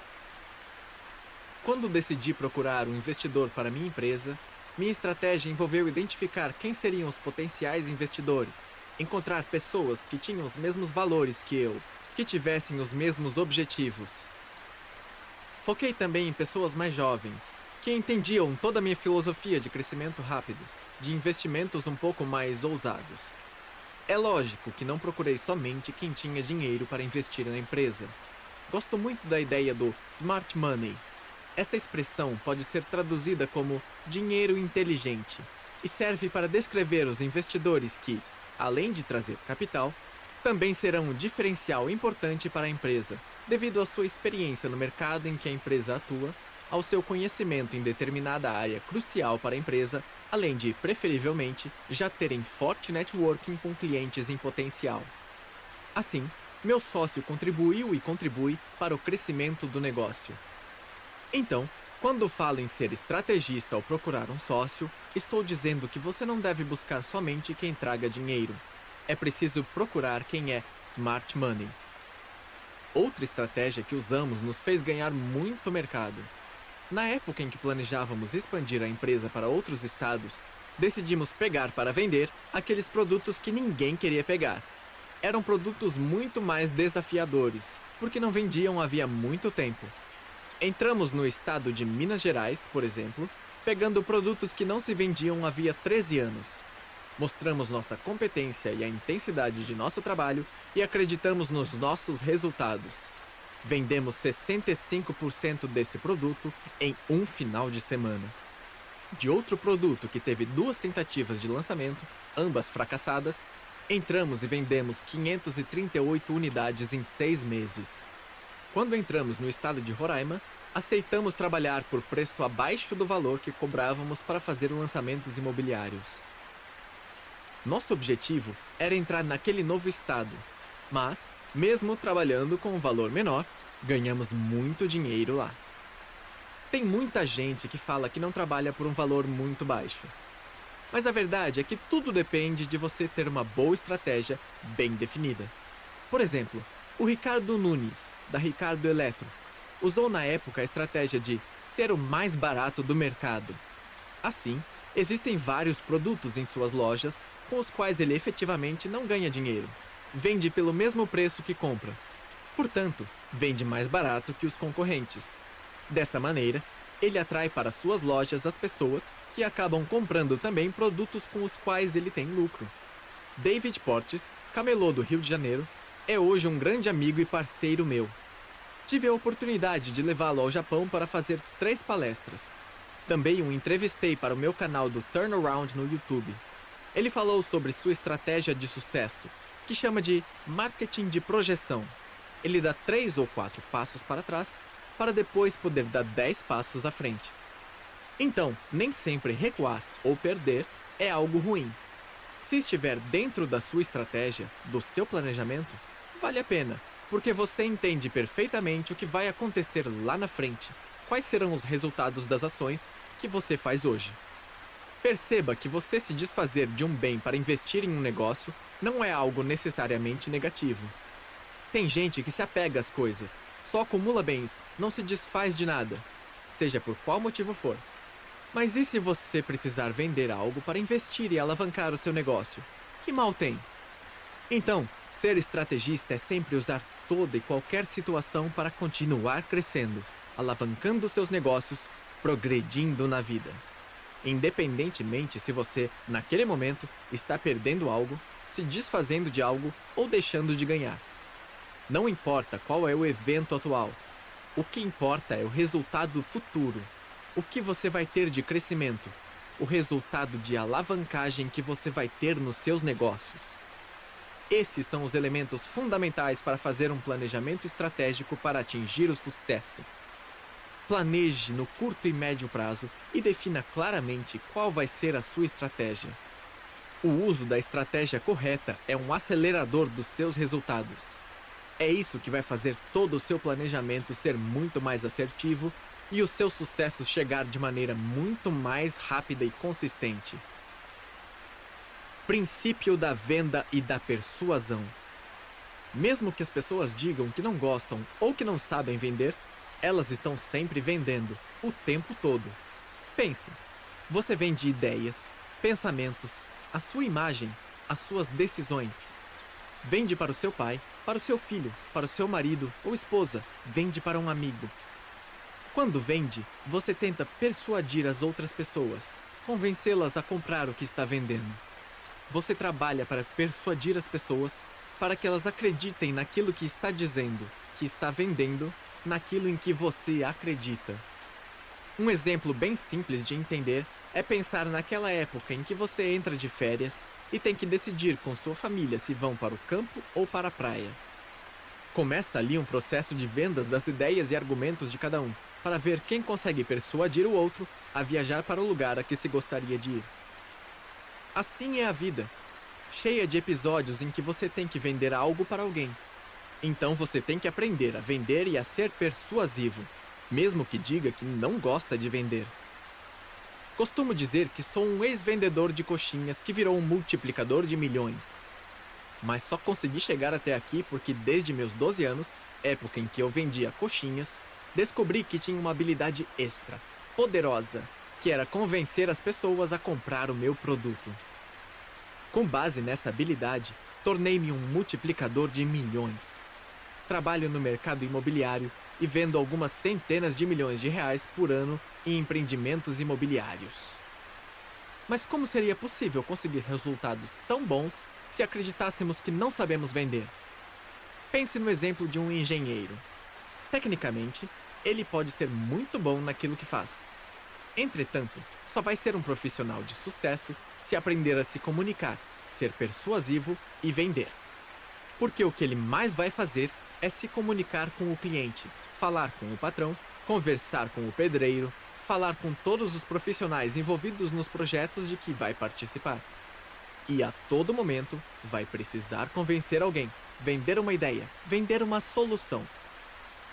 Quando decidi procurar um investidor para minha empresa, minha estratégia envolveu identificar quem seriam os potenciais investidores, encontrar pessoas que tinham os mesmos valores que eu, que tivessem os mesmos objetivos. Foquei também em pessoas mais jovens, que entendiam toda a minha filosofia de crescimento rápido, de investimentos um pouco mais ousados. É lógico que não procurei somente quem tinha dinheiro para investir na empresa. Gosto muito da ideia do smart money. Essa expressão pode ser traduzida como dinheiro inteligente e serve para descrever os investidores que, além de trazer capital, também serão um diferencial importante para a empresa, devido à sua experiência no mercado em que a empresa atua, ao seu conhecimento em determinada área crucial para a empresa, além de, preferivelmente, já terem forte networking com clientes em potencial. Assim, meu sócio contribuiu e contribui para o crescimento do negócio. Então, quando falo em ser estrategista ao procurar um sócio, estou dizendo que você não deve buscar somente quem traga dinheiro. É preciso procurar quem é smart money. Outra estratégia que usamos nos fez ganhar muito mercado. Na época em que planejávamos expandir a empresa para outros estados, decidimos pegar para vender aqueles produtos que ninguém queria pegar. Eram produtos muito mais desafiadores, porque não vendiam havia muito tempo. Entramos no estado de Minas Gerais, por exemplo, pegando produtos que não se vendiam havia 13 anos. Mostramos nossa competência e a intensidade de nosso trabalho e acreditamos nos nossos resultados. Vendemos 65% desse produto em um final de semana. De outro produto que teve 2 tentativas de lançamento, ambas fracassadas, entramos e vendemos 538 unidades em 6 meses. Quando entramos no estado de Roraima, aceitamos trabalhar por preço abaixo do valor que cobrávamos para fazer lançamentos imobiliários. Nosso objetivo era entrar naquele novo estado, mas, mesmo trabalhando com um valor menor, ganhamos muito dinheiro lá. Tem muita gente que fala que não trabalha por um valor muito baixo. Mas a verdade é que tudo depende de você ter uma boa estratégia bem definida. Por exemplo, o Ricardo Nunes, da Ricardo Eletro, usou na época a estratégia de ser o mais barato do mercado. Assim, existem vários produtos em suas lojas com os quais ele efetivamente não ganha dinheiro. Vende pelo mesmo preço que compra. Portanto, vende mais barato que os concorrentes. Dessa maneira, ele atrai para suas lojas as pessoas que acabam comprando também produtos com os quais ele tem lucro. David Portes, camelô do Rio de Janeiro, é hoje um grande amigo e parceiro meu. Tive a oportunidade de levá-lo ao Japão para fazer 3 palestras. Também o entrevistei para o meu canal do Turnaround no YouTube. Ele falou sobre sua estratégia de sucesso, que chama de marketing de projeção. Ele dá 3 ou 4 passos para trás, para depois poder dar 10 passos à frente. Então, nem sempre recuar ou perder é algo ruim. Se estiver dentro da sua estratégia, do seu planejamento, vale a pena, porque você entende perfeitamente o que vai acontecer lá na frente, quais serão os resultados das ações que você faz hoje. Perceba que você se desfazer de um bem para investir em um negócio não é algo necessariamente negativo. Tem gente que se apega às coisas, só acumula bens, não se desfaz de nada, seja por qual motivo for. Mas e se você precisar vender algo para investir e alavancar o seu negócio? Que mal tem? Então, ser estrategista é sempre usar toda e qualquer situação para continuar crescendo, alavancando seus negócios, progredindo na vida. Independentemente se você, naquele momento, está perdendo algo, se desfazendo de algo ou deixando de ganhar. Não importa qual é o evento atual. O que importa é o resultado futuro. O que você vai ter de crescimento. O resultado de alavancagem que você vai ter nos seus negócios. Esses são os elementos fundamentais para fazer um planejamento estratégico para atingir o sucesso. Planeje no curto e médio prazo e defina claramente qual vai ser a sua estratégia. O uso da estratégia correta é um acelerador dos seus resultados. É isso que vai fazer todo o seu planejamento ser muito mais assertivo e o seu sucesso chegar de maneira muito mais rápida e consistente. Princípio da venda e da persuasão. Mesmo que as pessoas digam que não gostam ou que não sabem vender, elas estão sempre vendendo, o tempo todo. Pense, você vende ideias, pensamentos, a sua imagem, as suas decisões. Vende para o seu pai, para o seu filho, para o seu marido ou esposa, vende para um amigo. Quando vende, você tenta persuadir as outras pessoas, convencê-las a comprar o que está vendendo. Você trabalha para persuadir as pessoas para que elas acreditem naquilo que está dizendo, que está vendendo, naquilo em que você acredita. Um exemplo bem simples de entender é pensar naquela época em que você entra de férias e tem que decidir com sua família se vão para o campo ou para a praia. Começa ali um processo de vendas das ideias e argumentos de cada um, para ver quem consegue persuadir o outro a viajar para o lugar a que se gostaria de ir. Assim é a vida, cheia de episódios em que você tem que vender algo para alguém. Então você tem que aprender a vender e a ser persuasivo, mesmo que diga que não gosta de vender. Costumo dizer que sou um ex-vendedor de coxinhas que virou um multiplicador de milhões. Mas só consegui chegar até aqui porque desde meus 12 anos, época em que eu vendia coxinhas, descobri que tinha uma habilidade extra, poderosa, que era convencer as pessoas a comprar o meu produto. Com base nessa habilidade, tornei-me um multiplicador de milhões. Trabalho no mercado imobiliário e vendo algumas centenas de milhões de reais por ano em empreendimentos imobiliários. Mas como seria possível conseguir resultados tão bons se acreditássemos que não sabemos vender? Pense no exemplo de um engenheiro. Tecnicamente, ele pode ser muito bom naquilo que faz. Entretanto, só vai ser um profissional de sucesso se aprender a se comunicar, ser persuasivo e vender. Porque o que ele mais vai fazer é se comunicar com o cliente, falar com o patrão, conversar com o pedreiro, falar com todos os profissionais envolvidos nos projetos de que vai participar. E a todo momento vai precisar convencer alguém, vender uma ideia, vender uma solução.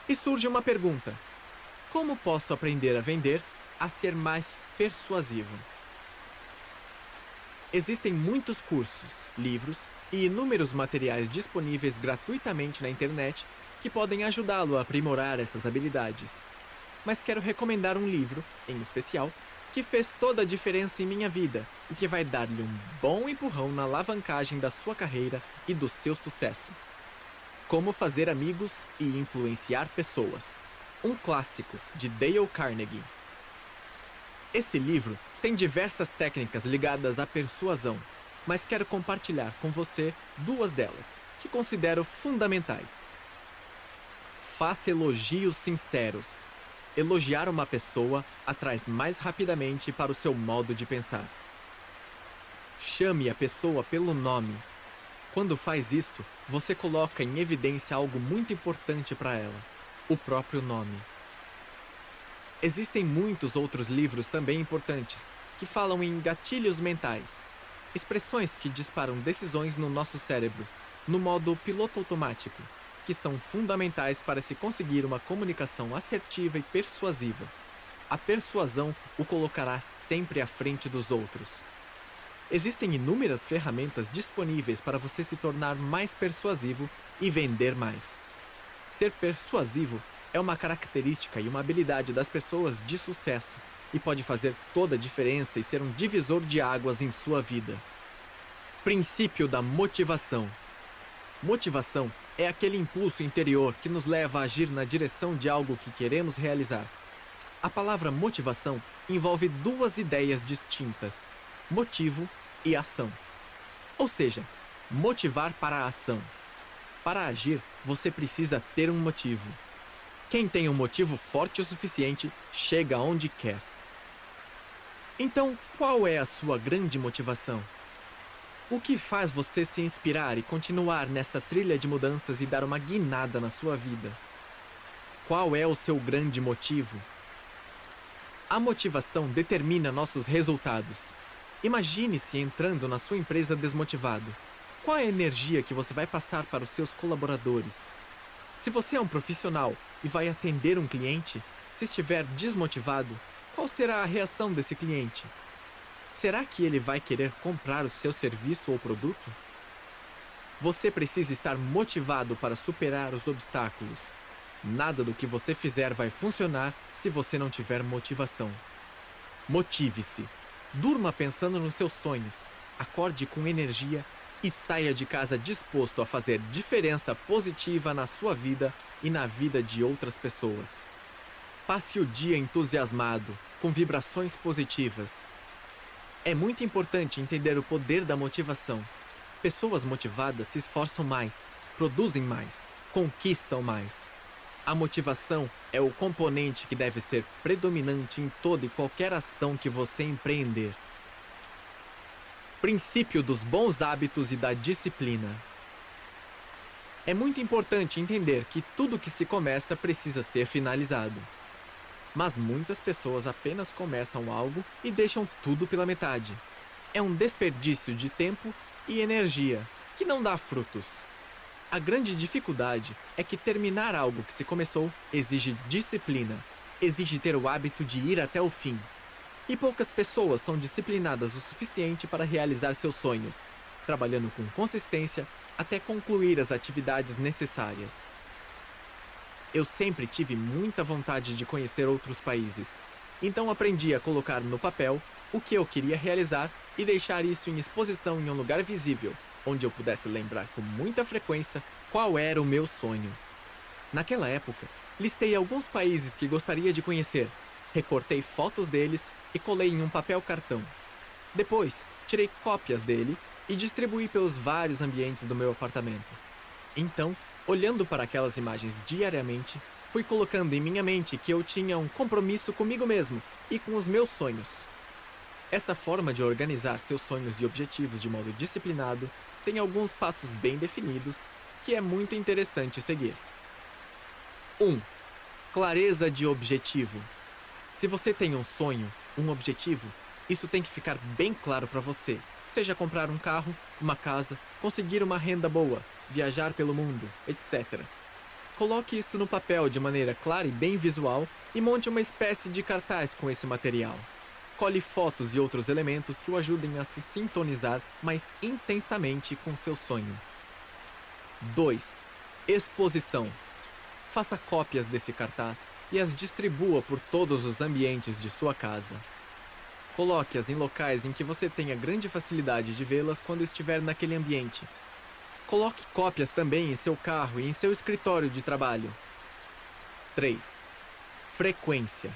E surge uma pergunta: como posso aprender a vender, a ser mais persuasivo? Existem muitos cursos, livros e inúmeros materiais disponíveis gratuitamente na internet que podem ajudá-lo a aprimorar essas habilidades. Mas quero recomendar um livro, em especial, que fez toda a diferença em minha vida e que vai dar-lhe um bom empurrão na alavancagem da sua carreira e do seu sucesso. Como Fazer Amigos e Influenciar Pessoas. Um clássico, de Dale Carnegie. Esse livro tem diversas técnicas ligadas à persuasão, mas quero compartilhar com você duas delas, que considero fundamentais. Faça elogios sinceros. Elogiar uma pessoa atrai mais rapidamente para o seu modo de pensar. Chame a pessoa pelo nome. Quando faz isso, você coloca em evidência algo muito importante para ela: o próprio nome. Existem muitos outros livros também importantes, que falam em gatilhos mentais, expressões que disparam decisões no nosso cérebro, no modo piloto automático, que são fundamentais para se conseguir uma comunicação assertiva e persuasiva. A persuasão o colocará sempre à frente dos outros. Existem inúmeras ferramentas disponíveis para você se tornar mais persuasivo e vender mais. Ser persuasivo é uma característica e uma habilidade das pessoas de sucesso e pode fazer toda a diferença e ser um divisor de águas em sua vida. Princípio da motivação. Motivação é aquele impulso interior que nos leva a agir na direção de algo que queremos realizar. A palavra motivação envolve duas ideias distintas: motivo e ação. Ou seja, motivar para a ação. Para agir, você precisa ter um motivo. Quem tem um motivo forte o suficiente chega onde quer. Então, qual é a sua grande motivação? O que faz você se inspirar e continuar nessa trilha de mudanças e dar uma guinada na sua vida? Qual é o seu grande motivo? A motivação determina nossos resultados. Imagine-se entrando na sua empresa desmotivado. Qual é a energia que você vai passar para os seus colaboradores? Se você é um profissional e vai atender um cliente, se estiver desmotivado, qual será a reação desse cliente? Será que ele vai querer comprar o seu serviço ou produto? Você precisa estar motivado para superar os obstáculos. Nada do que você fizer vai funcionar se você não tiver motivação. Motive-se. Durma pensando nos seus sonhos. Acorde com energia e saia de casa disposto a fazer diferença positiva na sua vida e na vida de outras pessoas. Passe o dia entusiasmado, com vibrações positivas. É muito importante entender o poder da motivação. Pessoas motivadas se esforçam mais, produzem mais, conquistam mais. A motivação é o componente que deve ser predominante em toda e qualquer ação que você empreender. Princípio dos bons hábitos e da disciplina. É muito importante entender que tudo que se começa precisa ser finalizado. Mas muitas pessoas apenas começam algo e deixam tudo pela metade. É um desperdício de tempo e energia que não dá frutos. A grande dificuldade é que terminar algo que se começou exige disciplina, exige ter o hábito de ir até o fim. E poucas pessoas são disciplinadas o suficiente para realizar seus sonhos, trabalhando com consistência até concluir as atividades necessárias. Eu sempre tive muita vontade de conhecer outros países, então aprendi a colocar no papel o que eu queria realizar e deixar isso em exposição em um lugar visível, onde eu pudesse lembrar com muita frequência qual era o meu sonho. Naquela época, listei alguns países que gostaria de conhecer, recortei fotos deles e colei em um papel cartão. Depois, tirei cópias dele e distribuí pelos vários ambientes do meu apartamento. Então, olhando para aquelas imagens diariamente, fui colocando em minha mente que eu tinha um compromisso comigo mesmo e com os meus sonhos. Essa forma de organizar seus sonhos e objetivos de modo disciplinado tem alguns passos bem definidos que é muito interessante seguir. 1. Clareza de objetivo. Se você tem um sonho, um objetivo, isso tem que ficar bem claro para você. Seja comprar um carro, uma casa, conseguir uma renda boa, viajar pelo mundo, etc. Coloque isso no papel de maneira clara e bem visual e monte uma espécie de cartaz com esse material. Cole fotos e outros elementos que o ajudem a se sintonizar mais intensamente com seu sonho. 2. Exposição. Faça cópias desse cartaz e as distribua por todos os ambientes de sua casa. Coloque-as em locais em que você tenha grande facilidade de vê-las quando estiver naquele ambiente. Coloque cópias também em seu carro e em seu escritório de trabalho. 3. Frequência.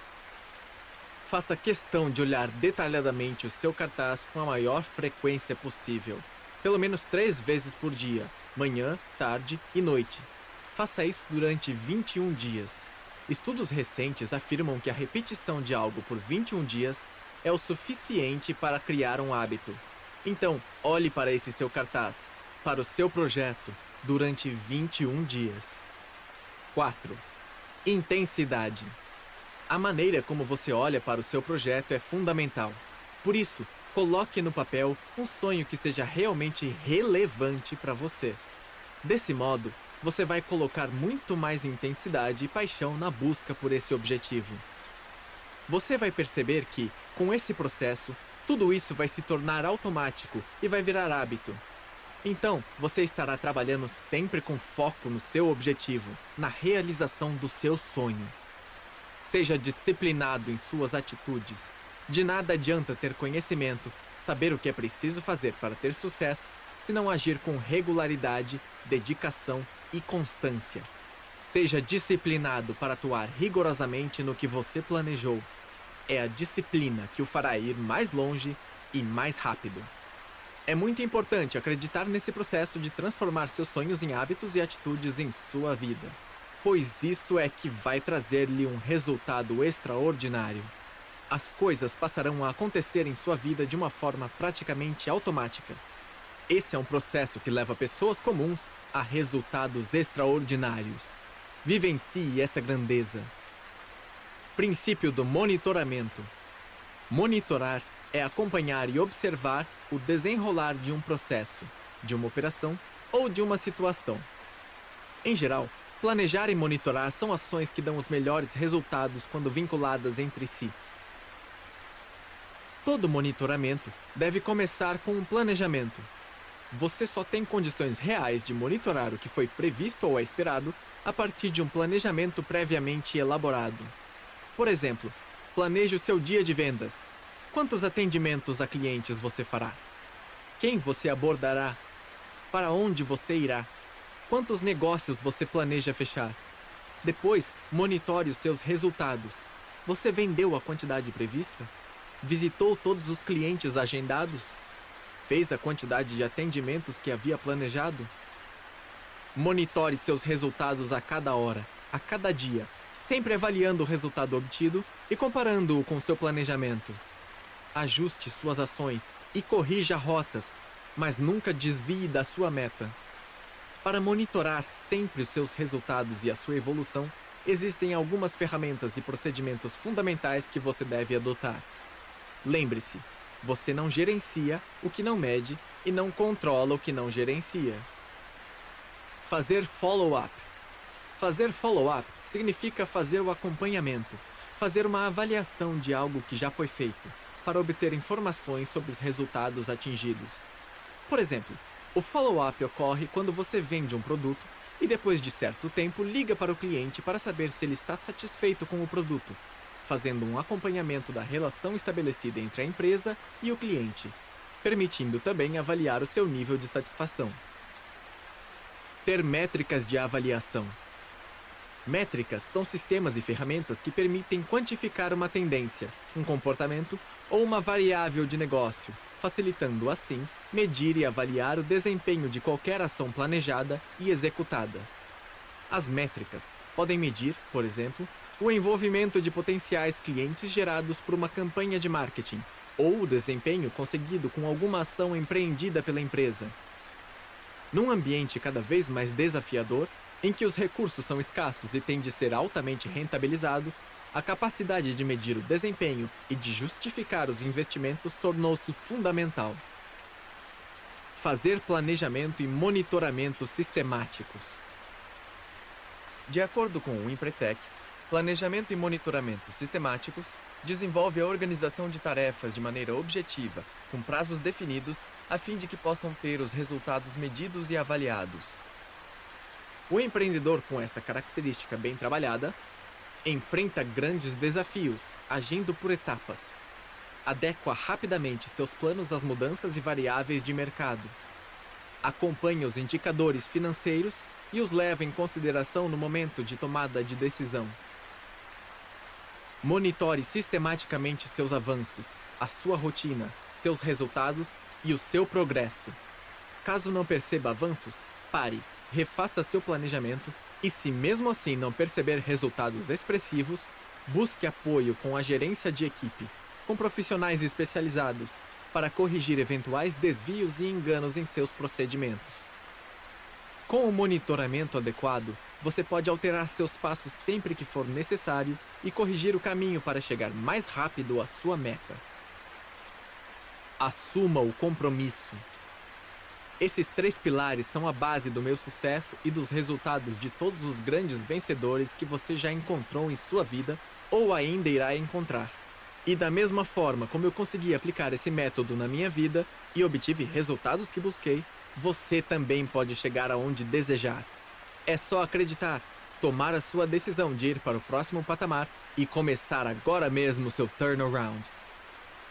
Faça questão de olhar detalhadamente o seu cartaz com a maior frequência possível. Pelo menos 3 vezes por dia, manhã, tarde e noite. Faça isso durante 21 dias. Estudos recentes afirmam que a repetição de algo por 21 dias é o suficiente para criar um hábito. Então, olhe para esse seu cartaz, para o seu projeto, durante 21 dias. 4. Intensidade. A maneira como você olha para o seu projeto é fundamental. Por isso, coloque no papel um sonho que seja realmente relevante para você. Desse modo, você vai colocar muito mais intensidade e paixão na busca por esse objetivo. Você vai perceber que, com esse processo, tudo isso vai se tornar automático e vai virar hábito. Então, você estará trabalhando sempre com foco no seu objetivo, na realização do seu sonho. Seja disciplinado em suas atitudes. De nada adianta ter conhecimento, saber o que é preciso fazer para ter sucesso, se não agir com regularidade, dedicação e constância. Seja disciplinado para atuar rigorosamente no que você planejou. É a disciplina que o fará ir mais longe e mais rápido. É muito importante acreditar nesse processo de transformar seus sonhos em hábitos e atitudes em sua vida, pois isso é que vai trazer-lhe um resultado extraordinário. As coisas passarão a acontecer em sua vida de uma forma praticamente automática. Esse é um processo que leva pessoas comuns a resultados extraordinários. Vivencie essa grandeza. Princípio do monitoramento. Monitorar é acompanhar e observar o desenrolar de um processo, de uma operação ou de uma situação. Em geral, planejar e monitorar são ações que dão os melhores resultados quando vinculadas entre si. Todo monitoramento deve começar com um planejamento. Você só tem condições reais de monitorar o que foi previsto ou é esperado a partir de um planejamento previamente elaborado. Por exemplo, planeje o seu dia de vendas. Quantos atendimentos a clientes você fará? Quem você abordará? Para onde você irá? Quantos negócios você planeja fechar? Depois, monitore os seus resultados. Você vendeu a quantidade prevista? Visitou todos os clientes agendados? Fez a quantidade de atendimentos que havia planejado? Monitore seus resultados a cada hora, a cada dia, sempre avaliando o resultado obtido e comparando-o com seu planejamento. Ajuste suas ações e corrija rotas, mas nunca desvie da sua meta. Para monitorar sempre os seus resultados e a sua evolução, existem algumas ferramentas e procedimentos fundamentais que você deve adotar. Lembre-se, você não gerencia o que não mede e não controla o que não gerencia. Fazer follow-up. Fazer follow-up significa fazer o acompanhamento, fazer uma avaliação de algo que já foi feito, para obter informações sobre os resultados atingidos. Por exemplo, o follow-up ocorre quando você vende um produto e depois de certo tempo liga para o cliente para saber se ele está satisfeito com o produto, fazendo um acompanhamento da relação estabelecida entre a empresa e o cliente, permitindo também avaliar o seu nível de satisfação. Ter métricas de avaliação. Métricas são sistemas e ferramentas que permitem quantificar uma tendência, um comportamento ou uma variável de negócio, facilitando assim medir e avaliar o desempenho de qualquer ação planejada e executada. As métricas podem medir, por exemplo, o envolvimento de potenciais clientes gerados por uma campanha de marketing, ou o desempenho conseguido com alguma ação empreendida pela empresa. Num ambiente cada vez mais desafiador, em que os recursos são escassos e têm de ser altamente rentabilizados, a capacidade de medir o desempenho e de justificar os investimentos tornou-se fundamental. Fazer planejamento e monitoramento sistemáticos. De acordo com o Empretec, planejamento e monitoramento sistemáticos desenvolve a organização de tarefas de maneira objetiva, com prazos definidos, a fim de que possam ter os resultados medidos e avaliados. O empreendedor com essa característica bem trabalhada enfrenta grandes desafios, agindo por etapas. Adequa rapidamente seus planos às mudanças e variáveis de mercado. Acompanhe os indicadores financeiros e os leve em consideração no momento de tomada de decisão. Monitore sistematicamente seus avanços, a sua rotina, seus resultados e o seu progresso. Caso não perceba avanços, pare, refaça seu planejamento e, se mesmo assim não perceber resultados expressivos, busque apoio com a gerência de equipe, com profissionais especializados, para corrigir eventuais desvios e enganos em seus procedimentos. Com o monitoramento adequado, você pode alterar seus passos sempre que for necessário e corrigir o caminho para chegar mais rápido à sua meta. Assuma o compromisso. Esses 3 pilares são a base do meu sucesso e dos resultados de todos os grandes vencedores que você já encontrou em sua vida ou ainda irá encontrar. E da mesma forma como eu consegui aplicar esse método na minha vida e obtive resultados que busquei, você também pode chegar aonde desejar. É só acreditar, tomar a sua decisão de ir para o próximo patamar e começar agora mesmo seu turnaround.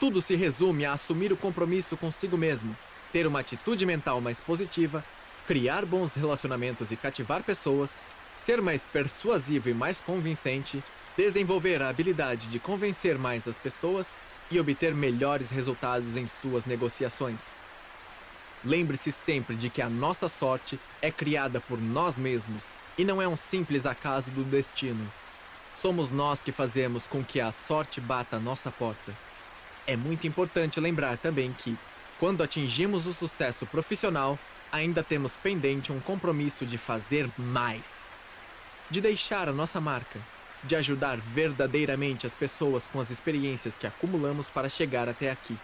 Tudo se resume a assumir o compromisso consigo mesmo, ter uma atitude mental mais positiva, criar bons relacionamentos e cativar pessoas, ser mais persuasivo e mais convincente, desenvolver a habilidade de convencer mais as pessoas e obter melhores resultados em suas negociações. Lembre-se sempre de que a nossa sorte é criada por nós mesmos e não é um simples acaso do destino. Somos nós que fazemos com que a sorte bata à nossa porta. É muito importante lembrar também que, quando atingimos o sucesso profissional, ainda temos pendente um compromisso de fazer mais, de deixar a nossa marca, de ajudar verdadeiramente as pessoas com as experiências que acumulamos para chegar até aqui.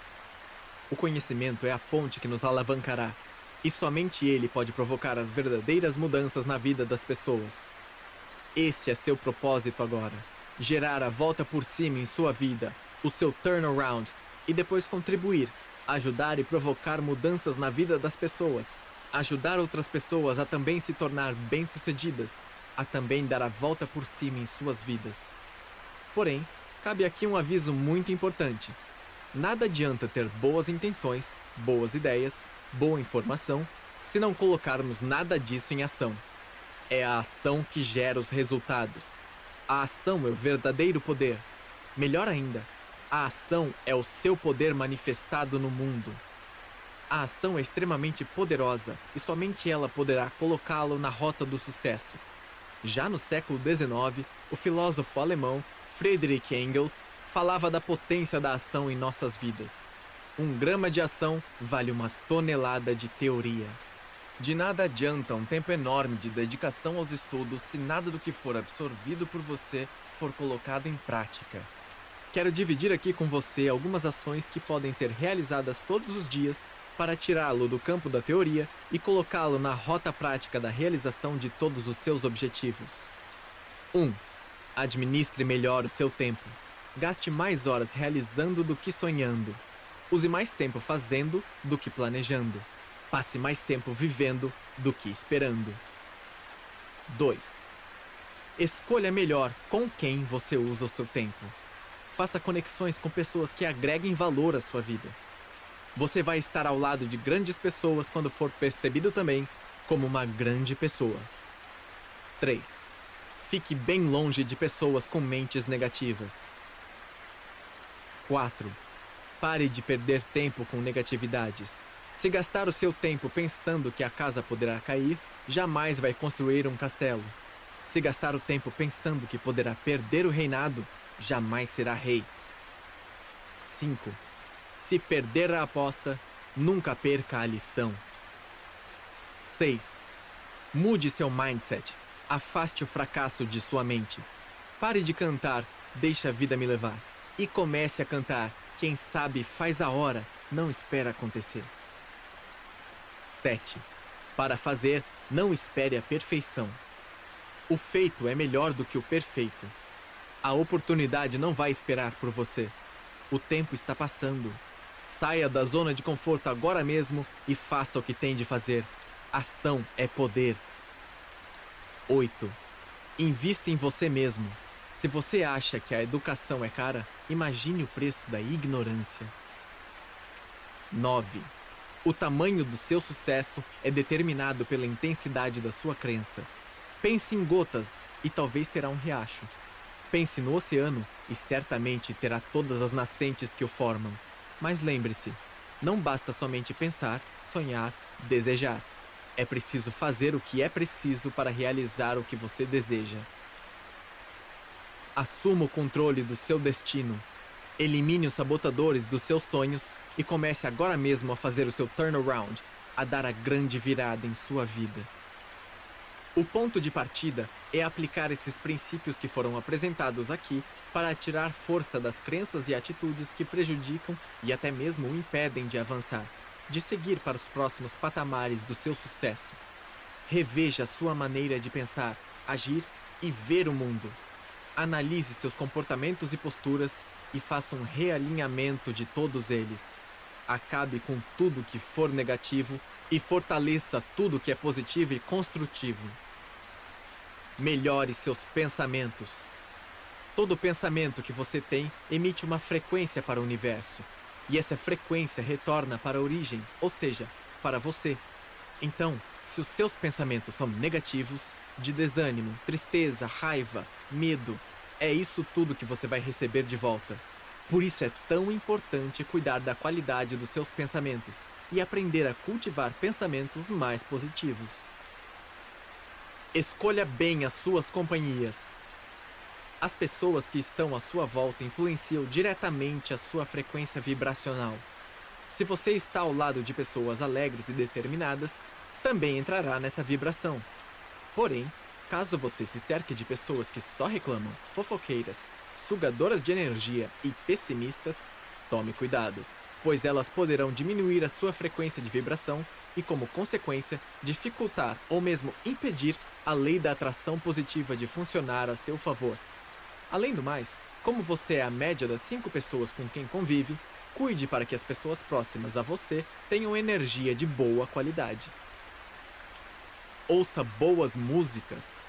O conhecimento é a ponte que nos alavancará, e somente ele pode provocar as verdadeiras mudanças na vida das pessoas. Esse é seu propósito agora: gerar a volta por cima em sua vida, o seu turnaround, e depois contribuir, ajudar e provocar mudanças na vida das pessoas, ajudar outras pessoas a também se tornar bem-sucedidas, a também dar a volta por cima em suas vidas. Porém, cabe aqui um aviso muito importante. Nada adianta ter boas intenções, boas ideias, boa informação, se não colocarmos nada disso em ação. É a ação que gera os resultados. A ação é o verdadeiro poder. Melhor ainda, a ação é o seu poder manifestado no mundo. A ação é extremamente poderosa e somente ela poderá colocá-lo na rota do sucesso. Já no século XIX, o filósofo alemão Friedrich Engels falava da potência da ação em nossas vidas. 1 grama de ação vale 1 tonelada de teoria. De nada adianta um tempo enorme de dedicação aos estudos se nada do que for absorvido por você for colocado em prática. Quero dividir aqui com você algumas ações que podem ser realizadas todos os dias para tirá-lo do campo da teoria e colocá-lo na rota prática da realização de todos os seus objetivos. 1. Administre melhor o seu tempo. Gaste mais horas realizando do que sonhando. Use mais tempo fazendo do que planejando. Passe mais tempo vivendo do que esperando. 2. Escolha melhor com quem você usa o seu tempo. Faça conexões com pessoas que agreguem valor à sua vida. Você vai estar ao lado de grandes pessoas quando for percebido também como uma grande pessoa. 3. Fique bem longe de pessoas com mentes negativas. 4. Pare de perder tempo com negatividades. Se gastar o seu tempo pensando que a casa poderá cair, jamais vai construir um castelo. Se gastar o tempo pensando que poderá perder o reinado, jamais será rei. 5. Se perder a aposta, nunca perca a lição. 6. Mude seu mindset. Afaste o fracasso de sua mente. Pare de cantar, deixa a vida me levar. E comece a cantar, quem sabe faz a hora, não espera acontecer. 7. Para fazer, não espere a perfeição. O feito é melhor do que o perfeito. A oportunidade não vai esperar por você. O tempo está passando. Saia da zona de conforto agora mesmo e faça o que tem de fazer. Ação é poder. 8. Invista em você mesmo. Se você acha que a educação é cara, imagine o preço da ignorância. 9. O tamanho do seu sucesso é determinado pela intensidade da sua crença. Pense em gotas e talvez terá um riacho. Pense no oceano e certamente terá todas as nascentes que o formam. Mas lembre-se, não basta somente pensar, sonhar, desejar. É preciso fazer o que é preciso para realizar o que você deseja. Assuma o controle do seu destino. Elimine os sabotadores dos seus sonhos e comece agora mesmo a fazer o seu turnaround, a dar a grande virada em sua vida. O ponto de partida é aplicar esses princípios que foram apresentados aqui para tirar força das crenças e atitudes que prejudicam e até mesmo o impedem de avançar, de seguir para os próximos patamares do seu sucesso. Reveja sua maneira de pensar, agir e ver o mundo. Analise seus comportamentos e posturas e faça um realinhamento de todos eles. Acabe com tudo que for negativo e fortaleça tudo que é positivo e construtivo. Melhore seus pensamentos. Todo pensamento que você tem emite uma frequência para o universo, e essa frequência retorna para a origem, ou seja, para você. Então, se os seus pensamentos são negativos, de desânimo, tristeza, raiva, medo, é isso tudo que você vai receber de volta. Por isso é tão importante cuidar da qualidade dos seus pensamentos e aprender a cultivar pensamentos mais positivos. Escolha bem as suas companhias. As pessoas que estão à sua volta influenciam diretamente a sua frequência vibracional. Se você está ao lado de pessoas alegres e determinadas, também entrará nessa vibração. Porém, caso você se cerque de pessoas que só reclamam, fofoqueiras, sugadoras de energia e pessimistas, tome cuidado, pois elas poderão diminuir a sua frequência de vibração e, como consequência, dificultar ou mesmo impedir a lei da atração positiva de funcionar a seu favor. Além do mais, como você é a média das 5 pessoas com quem convive, cuide para que as pessoas próximas a você tenham energia de boa qualidade. Ouça boas músicas.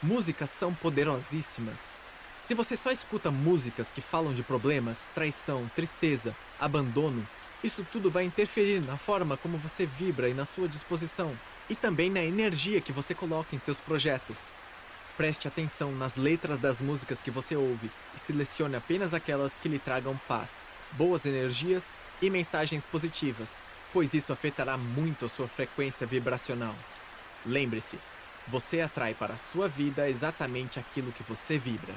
Músicas são poderosíssimas. Se você só escuta músicas que falam de problemas, traição, tristeza, abandono, isso tudo vai interferir na forma como você vibra e na sua disposição, e também na energia que você coloca em seus projetos. Preste atenção nas letras das músicas que você ouve e selecione apenas aquelas que lhe tragam paz, boas energias e mensagens positivas, pois isso afetará muito a sua frequência vibracional. Lembre-se, você atrai para a sua vida exatamente aquilo que você vibra.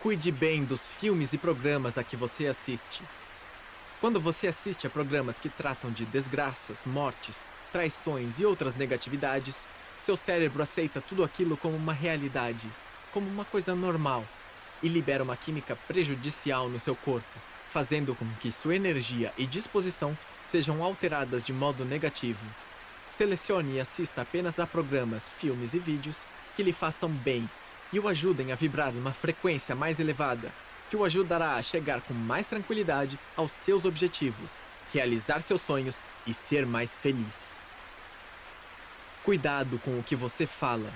Cuide bem dos filmes e programas a que você assiste. Quando você assiste a programas que tratam de desgraças, mortes, traições e outras negatividades, seu cérebro aceita tudo aquilo como uma realidade, como uma coisa normal, e libera uma química prejudicial no seu corpo, fazendo com que sua energia e disposição sejam alteradas de modo negativo. Selecione e assista apenas a programas, filmes e vídeos que lhe façam bem e o ajudem a vibrar numa frequência mais elevada, que o ajudará a chegar com mais tranquilidade aos seus objetivos, realizar seus sonhos e ser mais feliz. Cuidado com o que você fala.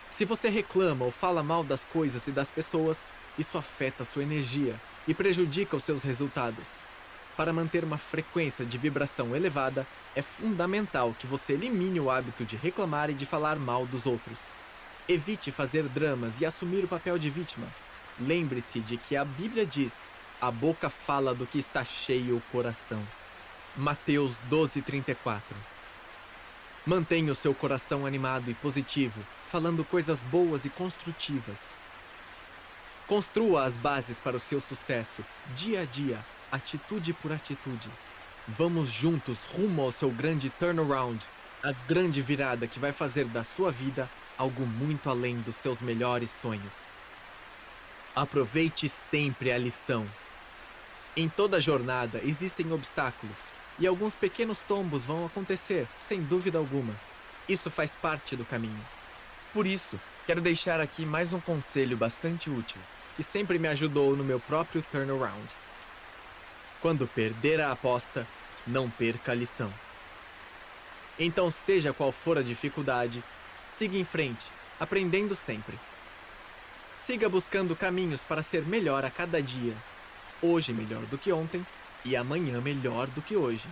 Se você reclama ou fala mal das coisas e das pessoas, isso afeta sua energia e prejudica os seus resultados. Para manter uma frequência de vibração elevada, é fundamental que você elimine o hábito de reclamar e de falar mal dos outros. Evite fazer dramas e assumir o papel de vítima. Lembre-se de que a Bíblia diz: a boca fala do que está cheio o coração. Mateus 12:34. Mantenha o seu coração animado e positivo, falando coisas boas e construtivas. Construa as bases para o seu sucesso, dia a dia, atitude por atitude. Vamos juntos rumo ao seu grande turnaround, a grande virada que vai fazer da sua vida algo muito além dos seus melhores sonhos. Aproveite sempre a lição. Em toda jornada existem obstáculos, e alguns pequenos tombos vão acontecer, sem dúvida alguma. Isso faz parte do caminho. Por isso, quero deixar aqui mais um conselho bastante útil, que sempre me ajudou no meu próprio turnaround. Quando perder a aposta, não perca a lição. Então, seja qual for a dificuldade, siga em frente, aprendendo sempre. Siga buscando caminhos para ser melhor a cada dia. Hoje melhor do que ontem e amanhã melhor do que hoje.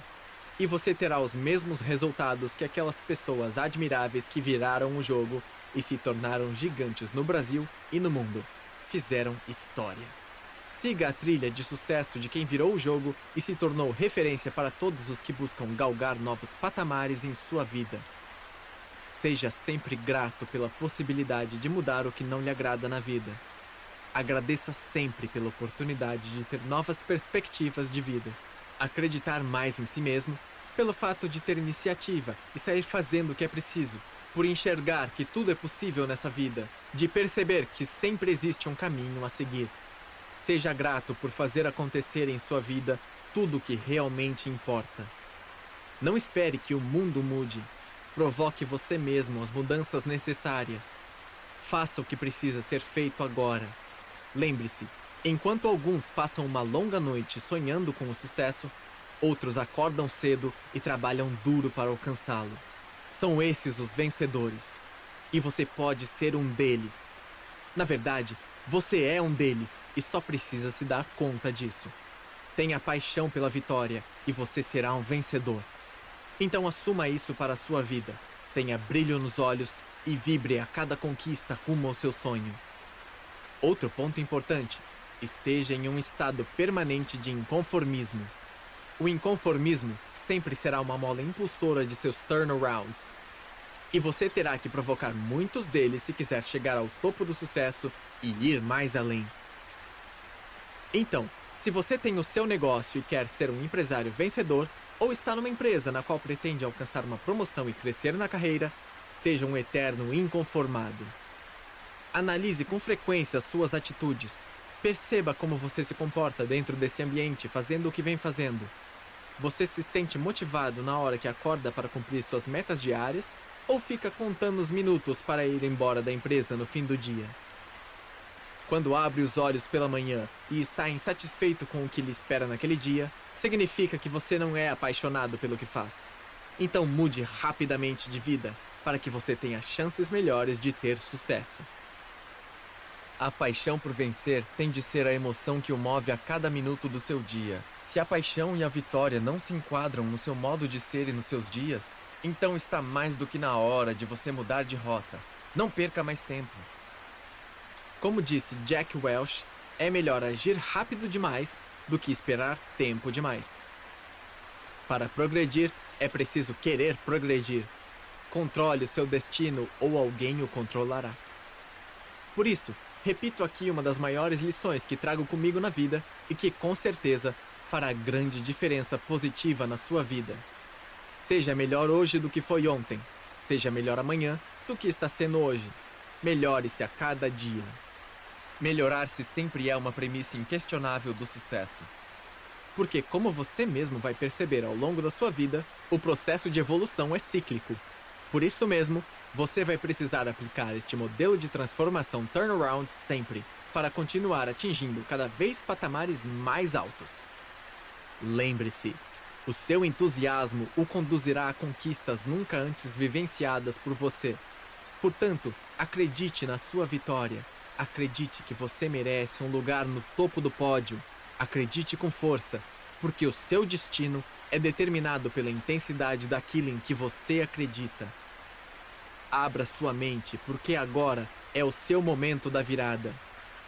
e você terá os mesmos resultados que aquelas pessoas admiráveis que viraram o jogo e se tornaram gigantes no Brasil e no mundo. Fizeram história. Siga a trilha de sucesso de quem virou o jogo e se tornou referência para todos os que buscam galgar novos patamares em sua vida. Seja sempre grato pela possibilidade de mudar o que não lhe agrada na vida. Agradeça sempre pela oportunidade de ter novas perspectivas de vida. Acreditar mais em si mesmo, pelo fato de ter iniciativa e sair fazendo o que é preciso, por enxergar que tudo é possível nessa vida, de perceber que sempre existe um caminho a seguir. Seja grato por fazer acontecer em sua vida tudo o que realmente importa. Não espere que o mundo mude. Provoque você mesmo as mudanças necessárias. Faça o que precisa ser feito agora. Lembre-se, enquanto alguns passam uma longa noite sonhando com o sucesso, outros acordam cedo e trabalham duro para alcançá-lo. São esses os vencedores. E você pode ser um deles. Na verdade, você é um deles e só precisa se dar conta disso. Tenha paixão pela vitória e você será um vencedor. Então assuma isso para a sua vida. Tenha brilho nos olhos e vibre a cada conquista rumo ao seu sonho. Outro ponto importante: esteja em um estado permanente de inconformismo. O inconformismo sempre será uma mola impulsora de seus turnarounds. E você terá que provocar muitos deles se quiser chegar ao topo do sucesso e ir mais além. Então, se você tem o seu negócio e quer ser um empresário vencedor, ou está numa empresa na qual pretende alcançar uma promoção e crescer na carreira, seja um eterno inconformado. Analise com frequência as suas atitudes. Perceba como você se comporta dentro desse ambiente, fazendo o que vem fazendo. Você se sente motivado na hora que acorda para cumprir suas metas diárias, ou fica contando os minutos para ir embora da empresa no fim do dia? Quando abre os olhos pela manhã e está insatisfeito com o que lhe espera naquele dia, significa que você não é apaixonado pelo que faz. Então mude rapidamente de vida, para que você tenha chances melhores de ter sucesso. A paixão por vencer tem de ser a emoção que o move a cada minuto do seu dia. Se a paixão e a vitória não se enquadram no seu modo de ser e nos seus dias, então está mais do que na hora de você mudar de rota. Não perca mais tempo. Como disse Jack Welch, é melhor agir rápido demais do que esperar tempo demais. Para progredir, é preciso querer progredir. Controle o seu destino ou alguém o controlará. Por isso, repito aqui uma das maiores lições que trago comigo na vida e que, com certeza, fará grande diferença positiva na sua vida. Seja melhor hoje do que foi ontem. Seja melhor amanhã do que está sendo hoje. Melhore-se a cada dia. Melhorar-se sempre é uma premissa inquestionável do sucesso. Porque, como você mesmo vai perceber ao longo da sua vida, o processo de evolução é cíclico. Por isso mesmo, você vai precisar aplicar este modelo de transformação turnaround sempre, para continuar atingindo cada vez patamares mais altos. Lembre-se, o seu entusiasmo o conduzirá a conquistas nunca antes vivenciadas por você. Portanto, acredite na sua vitória. Acredite que você merece um lugar no topo do pódio. Acredite com força, porque o seu destino é determinado pela intensidade daquilo em que você acredita. Abra sua mente, porque agora é o seu momento da virada.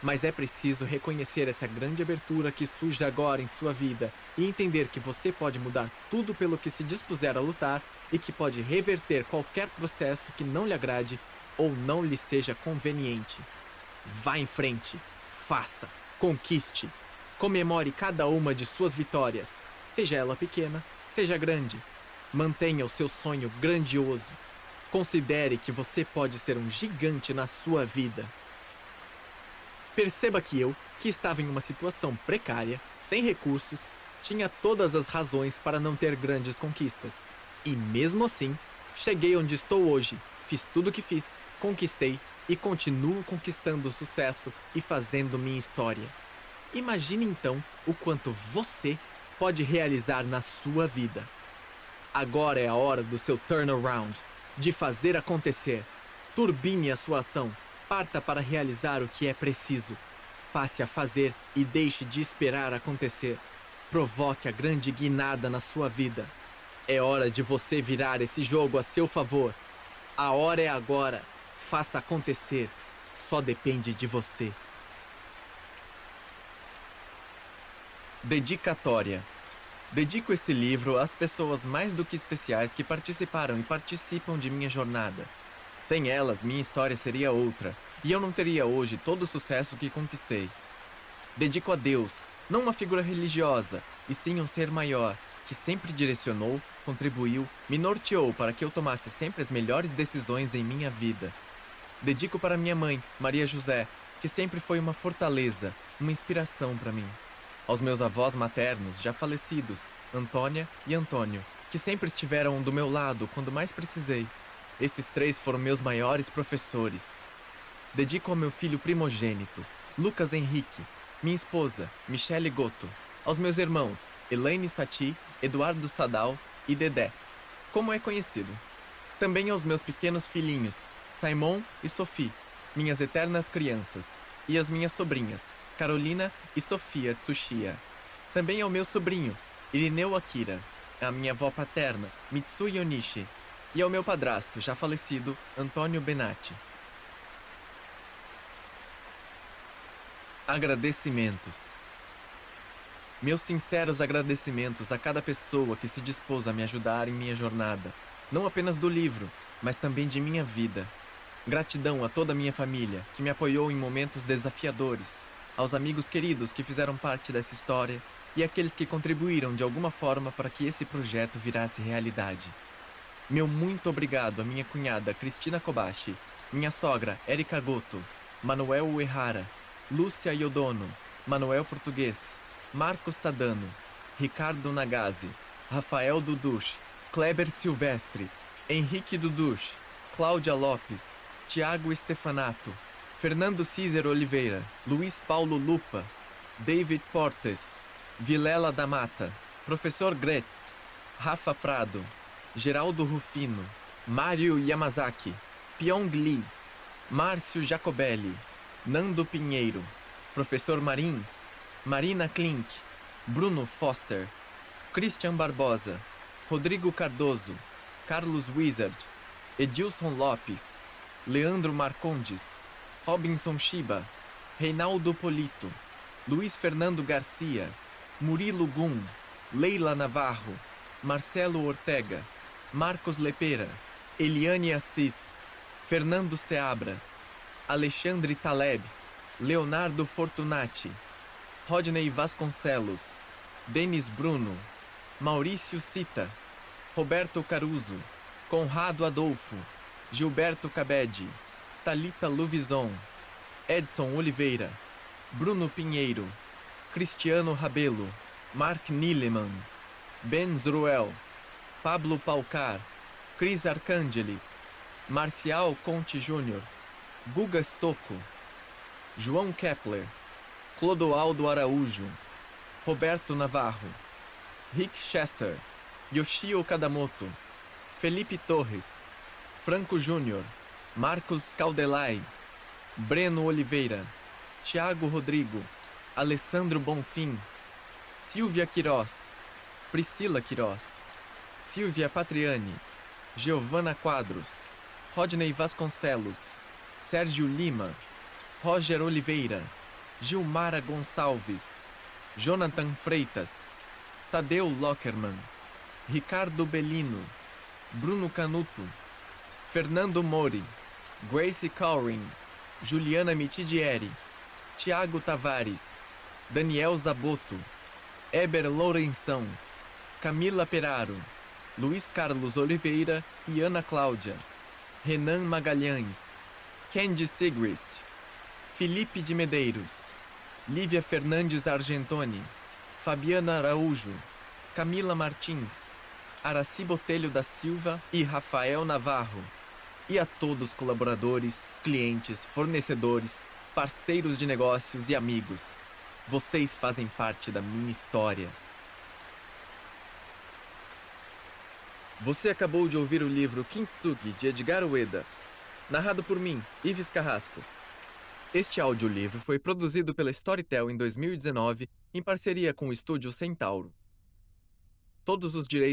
Mas é preciso reconhecer essa grande abertura que surge agora em sua vida e entender que você pode mudar tudo pelo que se dispuser a lutar e que pode reverter qualquer processo que não lhe agrade ou não lhe seja conveniente. Vá em frente, faça, conquiste, comemore cada uma de suas vitórias, seja ela pequena, seja grande. Mantenha o seu sonho grandioso. Considere que você pode ser um gigante na sua vida. Perceba que eu, que estava em uma situação precária, sem recursos, tinha todas as razões para não ter grandes conquistas. E mesmo assim, cheguei onde estou hoje, fiz tudo o que fiz, conquistei e continuo conquistando sucesso e fazendo minha história. Imagine então o quanto você pode realizar na sua vida. Agora é a hora do seu turnaround, de fazer acontecer. Turbine a sua ação. Parta para realizar o que é preciso. Passe a fazer e deixe de esperar acontecer. Provoque a grande guinada na sua vida. É hora de você virar esse jogo a seu favor. A hora é agora. Faça acontecer. Só depende de você. Dedicatória. Dedico esse livro às pessoas mais do que especiais que participaram e participam de minha jornada. Sem elas, minha história seria outra, e eu não teria hoje todo o sucesso que conquistei. Dedico a Deus, não uma figura religiosa, e sim um ser maior, que sempre direcionou, contribuiu, me norteou para que eu tomasse sempre as melhores decisões em minha vida. Dedico para minha mãe, Maria José, que sempre foi uma fortaleza, uma inspiração para mim. Aos meus avós maternos, já falecidos, Antônia e Antônio, que sempre estiveram do meu lado quando mais precisei. Esses três foram meus maiores professores. Dedico ao meu filho primogênito, Lucas Henrique, minha esposa, Michele Goto, aos meus irmãos, Elaine Sati, Eduardo Sadal e Dedé, como é conhecido. Também aos meus pequenos filhinhos, Simon e Sophie, minhas eternas crianças, e as minhas sobrinhas, Carolina e Sofia Tsuchiya. Também ao meu sobrinho, Irineu Akira, à minha avó paterna, Mitsui Onishi, e ao meu padrasto, já falecido, Antônio Benatti. Agradecimentos. Meus sinceros agradecimentos a cada pessoa que se dispôs a me ajudar em minha jornada, não apenas do livro, mas também de minha vida. Gratidão a toda a minha família, que me apoiou em momentos desafiadores, aos amigos queridos que fizeram parte dessa história e àqueles que contribuíram de alguma forma para que esse projeto virasse realidade. Meu muito obrigado à minha cunhada Cristina Kobashi, minha sogra Erika Goto, Manuel Uehara, Lúcia Iodono, Manuel Português, Marcos Tadano, Ricardo Nagase, Rafael Dudush, Kleber Silvestre, Henrique Dudush, Cláudia Lopes, Tiago Stefanato, Fernando Cícero Oliveira, Luiz Paulo Lupa, David Portes, Vilela da Mata, Professor Gretz, Rafa Prado, Geraldo Rufino, Mário Yamazaki, Pyong Lee, Márcio Jacobelli, Nando Pinheiro, Professor Marins, Marina Klink, Bruno Foster, Christian Barbosa, Rodrigo Cardoso, Carlos Wizard, Edilson Lopes, Leandro Marcondes, Robinson Shiba, Reinaldo Polito, Luiz Fernando Garcia, Murilo Gum, Leila Navarro, Marcelo Ortega, Marcos Lepera, Eliane Assis, Fernando Seabra, Alexandre Taleb, Leonardo Fortunati, Rodney Vasconcelos, Denis Bruno, Maurício Cita, Roberto Caruso, Conrado Adolfo, Gilberto Cabedi, Thalita Luvison, Edson Oliveira, Bruno Pinheiro, Cristiano Rabelo, Mark Nileman, Ben Zruel, Pablo Paucar, Cris Arcangeli, Marcial Conte Júnior, Guga Stocco, João Kepler, Clodoaldo Araújo, Roberto Navarro, Rick Chester, Yoshio Kadamoto, Felipe Torres, Franco Júnior, Marcos Caldelai, Breno Oliveira, Tiago Rodrigo, Alessandro Bonfim, Silvia Queiroz, Priscila Queiroz, Silvia Patriani, Giovana Quadros, Rodney Vasconcelos, Sérgio Lima, Roger Oliveira, Gilmara Gonçalves, Jonathan Freitas, Tadeu Lockerman, Ricardo Bellino, Bruno Canuto, Fernando Mori, Grace Cowring, Juliana Mitidieri, Tiago Tavares, Daniel Zaboto, Eber Lourenção, Camila Peraro, Luiz Carlos Oliveira e Ana Cláudia, Renan Magalhães, Candy Sigrist, Felipe de Medeiros, Lívia Fernandes Argentoni, Fabiana Araújo, Camila Martins, Araci Botelho da Silva e Rafael Navarro, e a todos os colaboradores, clientes, fornecedores, parceiros de negócios e amigos. Vocês fazem parte da minha história. Você acabou de ouvir o livro Kintsugi, de Edgar Ueda, narrado por mim, Ives Carrasco. Este audiolivro foi produzido pela Storytel em 2019, em parceria com o estúdio Centauro. Todos os direitos